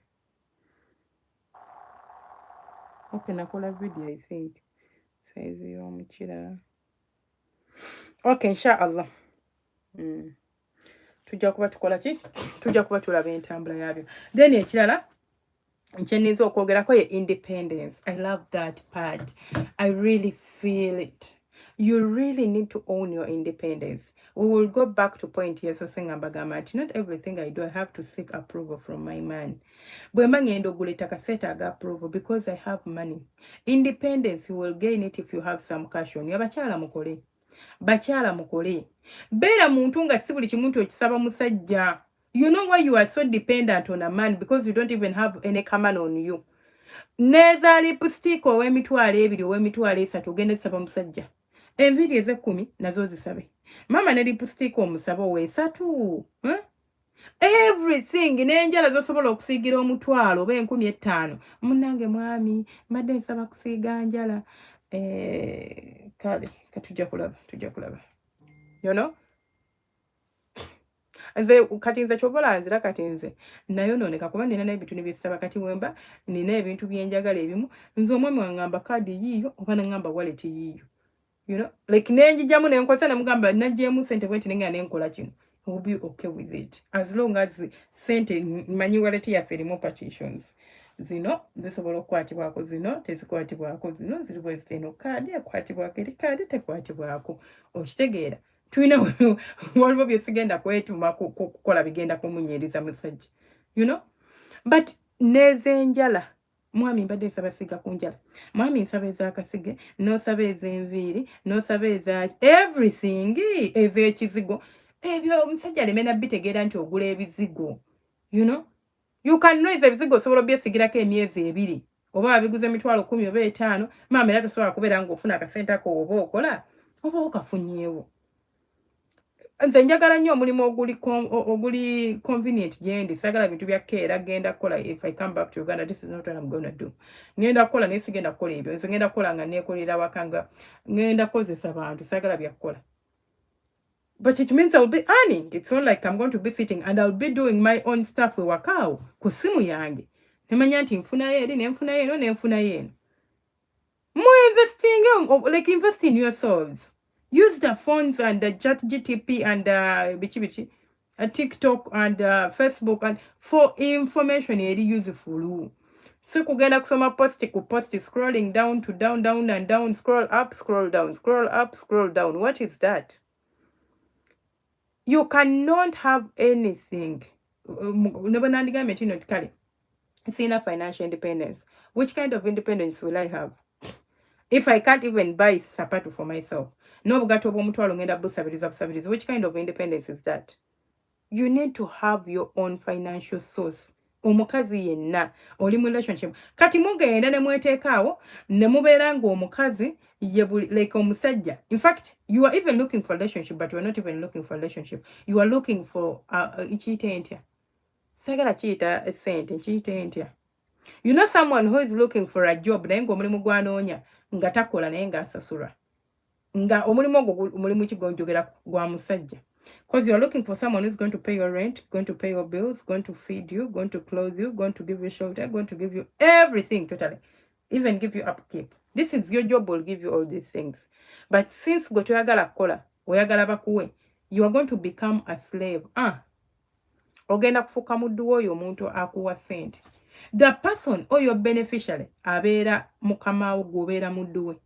Okay, nakola video I think. Size y'omukira. Okay, inshallah. Tujja kuba tukola ki? Tujja kuba tulaba entambula yabyo. Then ekirala nkyeniza okwogerako ye independence. I love that part. I really feel it. You really need to own your independence. We will go back to point here. So saying not everything I do, I have to seek approval from my man. But approval because I have money. Independence, you will gain it if you have some cash on you. Bachala mukole. Bera muntu nga si buli kimuntu okisaba musajja. You know why you are so dependent on a man? Because you don't even have any command on you. Neza lipstick owemitwalo 2 owemitwalo 3 ogende saba musajja. Enviri eze 10 nazo zisabe. Mama ne lipstick omusaba owe 3. Everything n'enjala zosobola okusiigira omutwalo oba 15,000. Munnange mwami mbadde nsaba kusiiga njala. Kale katujja kulaba. You know? Nze kati nze kyobola nzira kati nze nayo noneka kuba nina n'ebintu nebisaba kati wemba nina ebintu byenjagala ebimu nze omwami wangamba kadi yiyo oba nangamba wallet yiyo. You know, like nenjijamu nenkosa namugamba najjemu sente bwenti nenga nenkola kino. We'll be okay with it as long as sente manyi wallet ya ferimo partitions. Zino zisobola okukwatibwako zino tezikwatibwako zino ziri bweziteno kadi ekwatibwako eri kadi tekwatibwako. Okitegeera tulina waliwo byesigenda kwetuma kukola bigenda kumunyiriza musajja. You know, but nezenjala mwami mbadde nsaba siga kunjala. Mwami nsaba ez'akasige, n'osaba ez'enviiri, n'osaba eza everything ez'ekizigo. Ebyo omusajja alemena bitegeera nti ogula ebizigo. You know? You can know ebizigo osobola byesigirako emyezi 2. oba abiguze emitwalo 10 oba 5 maama era tosobola kubeera ng'ofuna akasente ko oba okola oba okafunyeewo. Nze njagala nnyo omulimu oguli convenient gyendi sagala bintu bya keera genda kukola. If I come back to Uganda, this is not what I'm gonna do. Ngenda kukola naye sigenda kukola ebyo. Nze ngenda kukola nga neekolera wakanga ngenda kukozesa bantu sagala bya kukola. But it means I'll be earning. It's not like I'm going to be sitting and I'll be doing my own stuff with wakao ku simu yange. Nemanya nti nfuna eri nenfuna yeno nenfuna yeno. More investing, like invest in yourselves. Use the phones and the ChatGPT and TikTok and Facebook and for information eri useful. So kugenda kusoma post ku post, scrolling down to down and down, scroll up, scroll down, scroll up, scroll down. What is that? You cannot have anything. It's enough financial independence. Which kind of independence will I have? If I can't even buy sapato for myself. Which kind of independence is that? You need to have your own financial source. Omukazi yenna oli mu relationship kati mugenda ne mweteekaawo ne mubeera ng'omukazi like omusajja. In fact, you are even looking for a relationship, but you are not even looking for a relationship. You are looking for ichite sagala chiyita sente chiyite entya. You know someone who is looking for a job naye ng'omulimu gwanoonya nga takola naye ng'asasulwa nga omulimu ogwo mulimu kigonjogera gwa musajja. Because you're looking for someone who's going to pay your rent, going to pay your bills, going to feed you, going to clothe you, going to give you shelter, going to give you everything totally, even give you upkeep. This is your job, will give you all these things. But since go to oyagala kola, oyagala bakuwe, you are going to become a slave. Ogenda kufuka muddu oyo omuntu akuwa sente. The person or your beneficiary abeera mukama wo gobeera muddu we.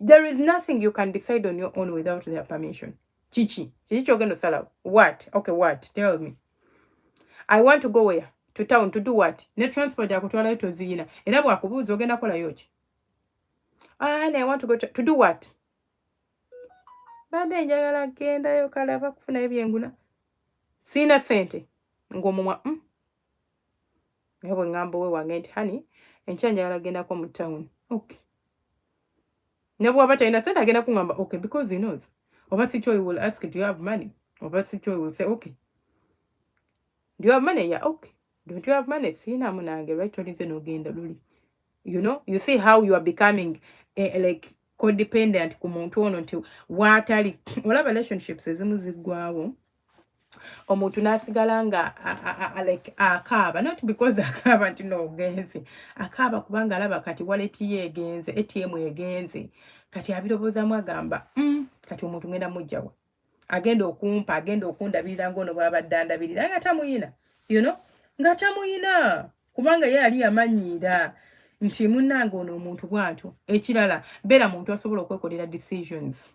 There is nothing you can decide on your own without their permission. Chichi ogendo sala. What? Okay, what? Tell me. I want to go where? To town to do what? Ne transport ya kutwala to zina. Era bwakubuuza ogenda kola yoki? And I want to go to do what? Bade njagala genda yo kala bakufuna ebyengula. Sina sente. Ngomumwa Yabo ngambo we wange nti honey enkya njagala genda ko mu town. Okay. Nebo abata ina sente agenda kungamba okay because he knows. Oba sicho he will ask, do you have money? Oba sicho he will say, okay. Do you have money? Yeah, okay. Don't you have money? Sina munange right on is no genda luli. You know, you see how you are becoming like codependent ku muntu ono nti watali wala relationships ezimu ziggwawo. Omuntu nasigala nga like akaaba, not because akaaba nti no ogenze. Akaaba kubanga alaba kati wallet ye egenze, ATM egenze. Kati abirobozaamu agamba kati omuntu ngenda mujjawa. Agenda okumpa, agenda okundabirira ngono bwabadde ndabirira nga tamuyina. You know? Nga tamuyina. Kubanga ye ali amanyiira nti munnange ono omuntu bw'atyo. Ekirala beera muntu asobola okwekolera decisions.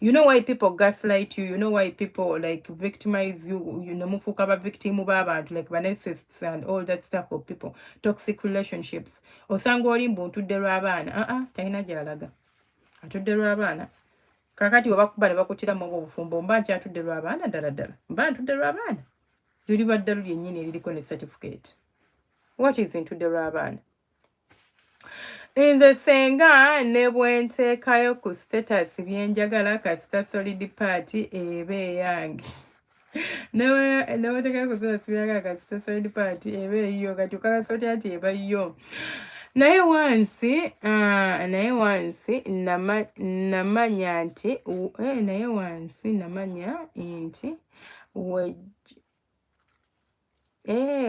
You know why people gaslight you? You know why people like victimize you? You know, mufuka ba victim baba like narcissists and all that stuff of people. Toxic relationships. Osanga oli mbuntu abaana. Talina gyalaga. Atudde lw'abaana. Kakati obakuba ne bakutira mu obufumbo mba nti atudde lw'abaana ddala. Mba ntudde lw'abaana. Luli baddalu lyennyini eririko ne certificate. What is ntudde lw'abaana? Nze senga ne bwenteekayo ku status byenjagala kasita solid party eba eyange. Ne bwenteekayo ku status byenjagala kasita solid party eba eyo kati okala solid party eba yo. Naye wansi namanya nti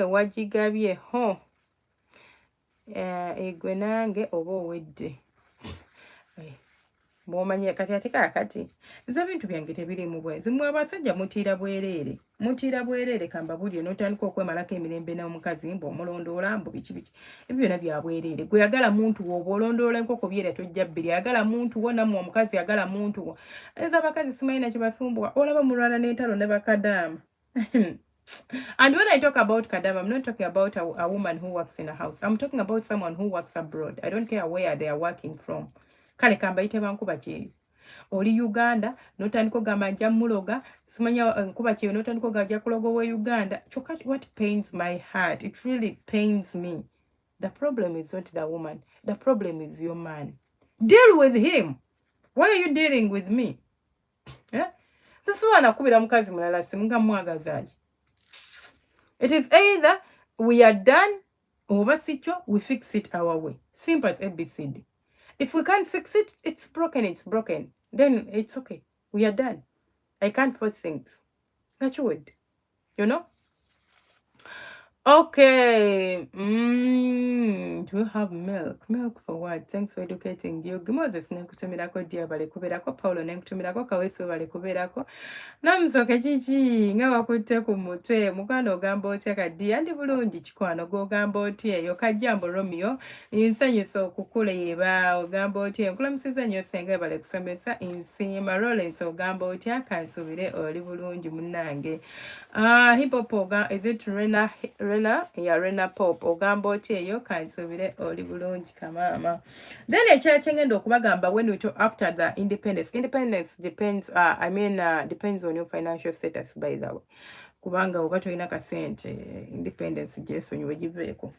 wagigabye ho. Egwe nange oba owedde. Bw'omanya kati ate kaakati nze bintu byange tebirimu bwenzi. Mmwe abasajja mutiira bwereere kamba bulyo n'otandika okwemalako emirembe n'omukazi mbw'omulondoola mbu biki. Ebyo byonna bya bwereere. Gwe yagala muntu wo bw'olondoola enkoko byera tojja bbiri. Yagala muntu wo nammwe omukazi yagala muntu wo. Eza abakazi simanyi kye basumbwa. Olaba mulwana n'entalo ne bakadaama. And when I talk about kadava, I'm not talking about a woman who works in a house. I'm talking about someone who works abroad. I don't care where they are working from. Kale kambayite bankuba kyeyo. Oli Uganda, notandiko gamanja muloga, simanya nkuba kyeyo notandiko gajja kulogo we Uganda. What pains my heart, it really pains me. The problem is not the woman. The problem is your man. Deal with him. Why are you dealing with me? Yeah? It is either we are done or we fix it our way. Simple as ABCD. If we can't fix it, it's broken. Then it's okay. We are done. I can't force things. That's wood. You know? Okay. Do you have milk? Milk for what? Thanks for educating you. Moses nenkutumirako dia bale kuberako. Paulo nenkutumirako. Kawesu bale kuberako. Namusoke chichi nga wakutte ku mutwe mukano ogamba otya kadi andi bulungi kikwano gw'ogamba otya eyo kajjambo Romeo nsanyusa okukuleeba ogamba otya nkulamusiza nnyo Sengay bale kusomesa Nsiima Lawrence ogamba otya kansubire oli bulungi munnange Hip-hop is it Rena Pop ogamba otya eyo kansubire oli bulungi kamaama. Then ekyakengenda okubagamba when we talk after the independence depends depends on your financial status by the way. Kubanga oba toyina kasente independence gyesonyiwe giveeko.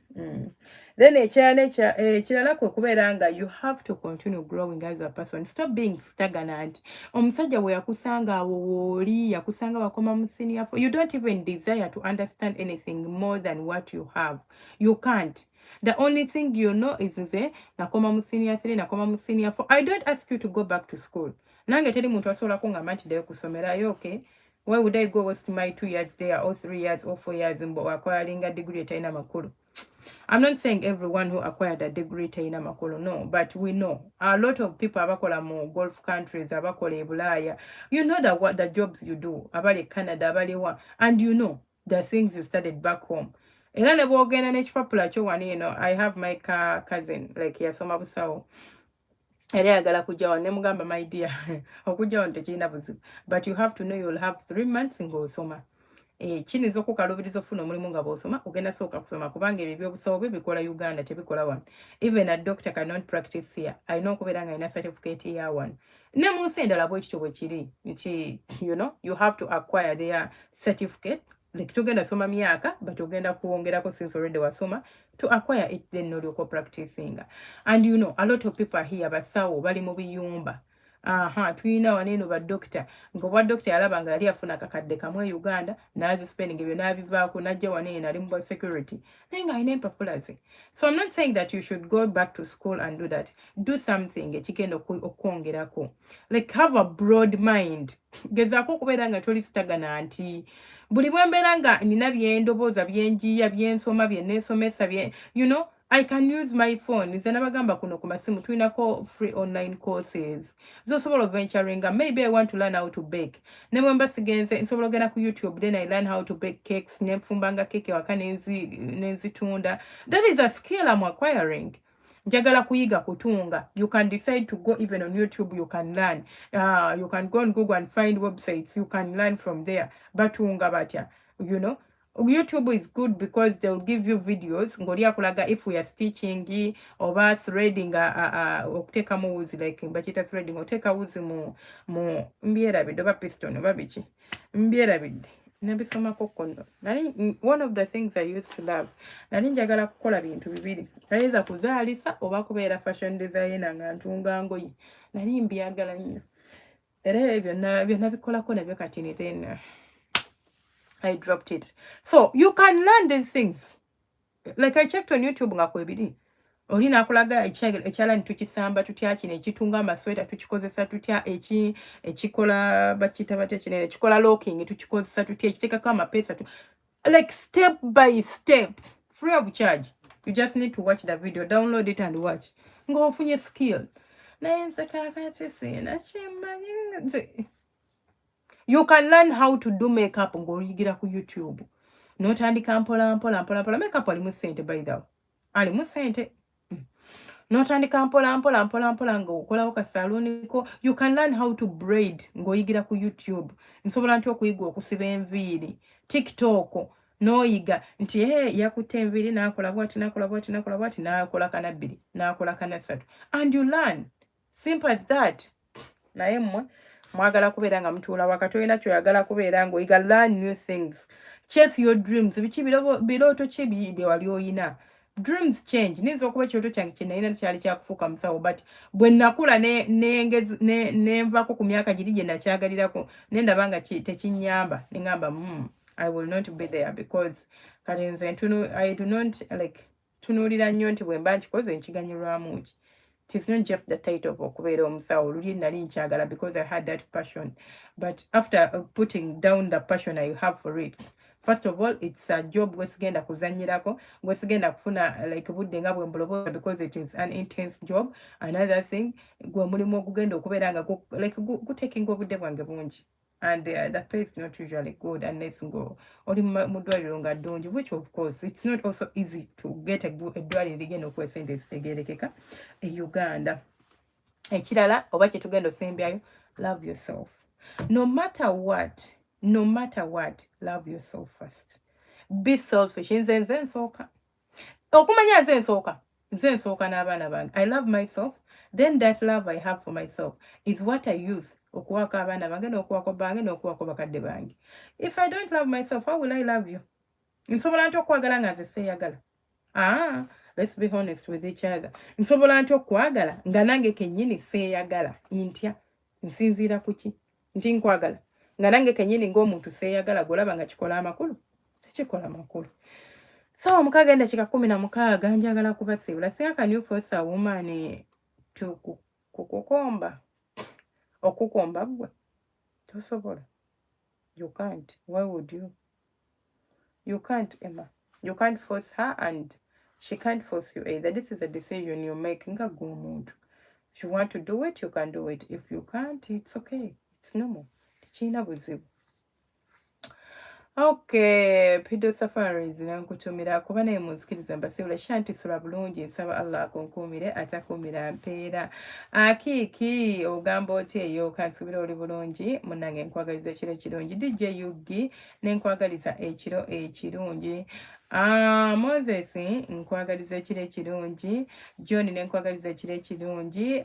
Then ekirala kwe kubeera nga you have to continue growing as a person. Stop being stagnant. Omusajja bwe yakusanga awo wooli yakusanga wakoma mu senior you don't even desire to understand anything more than what you have. You can't. The only thing you know is nakoma mu senior 3 nakoma mu senior 4. I don't ask you to go back to school. Nange teri muntu asobola kungamba nti ddayo kusomerayo okay. Why would I go waste my 2 years there or 3 years or 4 years in acquiring a degree taina makulu? I'm not saying everyone who acquired a degree taina makulu, no, but we know a lot of people abakola mu Gulf countries abakola ebulaya. You know that what the jobs you do abali Canada abali wa and you know the things you studied back home. Era ne bwogenda n'ekipapula kyo wani I have my cousin like yasoma busawo. My dear, but you have to know you'll have 3 months ng'osoma. Kiyinza okukalubiriza ofuna omulimu nga bw'osoma ogenda sooka kusoma kubanga ebyo by'obusawo bwe bikola Uganda tebikola wano. Even a doctor cannot practice here. I know okubeera nga alina certificate year 1. Ne mu nsi endala bwekityo bwe kiri nti you have to acquire their certificate. Like tugenda soma myaka but ogenda kuwongerako since already wasoma to acquire it then n'olyoka practicing. And a lot of people here basawo bali mu biyumba. Tuyina waneeno ba doctor ng'obwa doctor yalaba nga yali afuna kakadde kamwe Uganda n'azi spending ebyo n'abivaako n'ajja waneeno ali mu security naye nga alina empapula ze. So I'm not saying that you should go back to school and do that. Do something ekigenda okwongerako. Like have a broad mind. Gezaako okubeera nga toli stagnant. Buli bwembeera nga nina byendobooza byenjiya byensoma byenneesomesa I can use my phone. Nze nabagamba kuno ku masimu tulinako free online courses. Zosobola venturing. Maybe I want to learn how to bake. Nemwemba sigenze nsobola ogenda ku YouTube then I learn how to bake cakes. Nemfumbanga cake waka nenzitunda. That is a skill I'm acquiring. Njagala kuyiga kutunga. You can decide to go even on YouTube. You can learn. You can go on Google and find websites. You can learn from there. Batunga batya. YouTube is good because they'll give you videos. Ngolia kulaga if we are stitching or threading okuteka mu wuzi like mbachita threading oteka wuzi mu mbiera bid oba piston oba bichi mbiera bid nabisoma kokono. One of the things I used to love nali njagala kukola bintu bibiri ayeza kuzaalisa oba kubeera fashion designer nga ntunga ngoyi nali mbyagala nnyo era ebyo nabikolako nabyo kati nitena I dropped it. So you can learn these things. Like I checked on YouTube nga kwebiri. Olina akulaga ekyala ntukisamba tutya kino ekitunga amasweta tukikozesa tutya ekikola bakita batya kinene ekikola locking tukikozesa tutya ekitekako amapesa like step by step free of charge. You just need to watch the video, download it and watch. Ng'ofunye skill. Naye nze kakati sina kimanyi. You can learn how to do makeup ng'oyigira ku YouTube. N'otandika mpola. Makeup alimu sente by the way. Alimu sente. N'otandika mpola ng'okolawo ka salon ko. You can learn how to braid ng'oyigira ku YouTube. Nsobola nti okuyiga okusiba enviiri. TikTok n'oyiga nti yakutte enviiri n'akola bw'ati n'akola kana 2 n'akola kana 3. And you learn. Simple as that. Naye mmwe mwagala kubeera nga mutuula wakati olina kyoyagala kubeera nga oyiga learn new things. Chase your dreams. Biki birooto ki bye wali oyina. dreams change. Nizo okuba ekyoto kyange kye nalina kyali kyakufuuka musawo, but bwe nakula nenvako ku myaka giri gye nakyagalirako ne ndaba nga tekinnyamba ne ngamba I will not be there, because kati nze I do not like tunuulira nnyo nti bwe mba nkikoze nkiganyulwamu ki. It is not just the title of okubeera omusawo. Luli nali nkyagala because I had that passion, but after putting down the passion I have for it, first of all, it's a job wesigenda kuzanyirako, wesigenda kufuna like budde nga bwe mbolobola, because it is an intense job. Another thing, gwe mulimu ogugenda okubeera nga like gutekinga obudde bwange bungi, and the pay is not usually good unless ngo oli mu ddwaliro nga ddungi, which of course it's not also easy to get eddwaliro ligenda okuwa esente ezitegeerekeka e Uganda. Ekirala oba kye tugenda osembyayo, love yourself. No matter what, love yourself first. Be selfish. Nze nsooka. Okumanya nze nsooka n'abaana bange. I love myself. Then that love I have for myself is what I use okuwaka abaana bange n'okuwako bange n'okuwako bakadde bange. If I don't love myself, how will I love you? Nsobola nti okwagala nga nze seeyagala. Let's be honest with each other. Nsobola nti okwagala nga nange kennyini seeyagala. Ntya nsinziira ku ki? Nti nkwagala nga nange kennyini ng'omuntu seeyagala, golaba nga kikola amakulu? Tekikola makulu. So mukaaga endakika 16 njagala kubasiibula. See, can you force a woman to kukukomba? Okukomba gwe tosobola. You can't. Why would you? You can't, Emma. You can't force her, and she can't force you either. This is a decision you're making. If you want to do it, you can do it. If you can't, it's okay. It's normal. China buzibu. Okay, Pido Safaris nankutumira kuba naye munzikiriza mbasiibula shanti sula bulungi, nsaba Allah akunkuumire atakuumira mpeera. Akiiki ogamba oti eyo kansubira oli bulungi, munnange nkwagaliza ekiro ekirungi. DJ Yugi nenkwagaliza ekiro ekirungi. Moses nkwagaliza ekiro ekirungi. John nenkwagaliza ekiro ekirungi.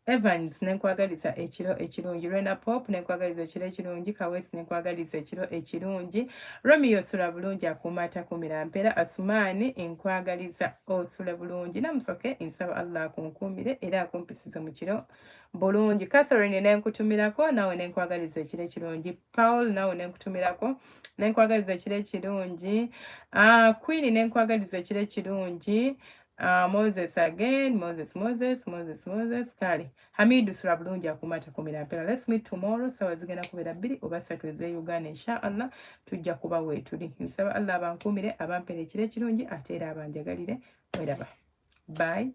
Evans nenkwagaliza ekiro ekirungi. Rena Pop nenkwagaliza ekiro ekirungi. Kawesi nenkwagaliza ekiro ekirungi. Romeo sula bulungi akuuma atakuumira mpeera. Asumani enkwagaliza osula bulungi. Namusoke nsaba Allah akunkuumire era akumpisize mu kiro bulungi. Catherine nenkutumirako nawe nenkwagaliza ekiro ekirungi. Paul nawe nenkutumirako nenkwagaliza ekiro ekirungi. Queen nenkwagaliza ekiro ekirungi. Moses again, Moses. Kale Hamidu sula bulungi akuuma atakuumira mpeera. Let's meet tomorrow. Sawa zigenda kubeera 2 oba 3 eze Uganda inshallah. Tujja kuba weetuli. Nsaba Allah abankuumire abampeera ekiro ekirungi ate era abanjagalire. Weraba. Bye.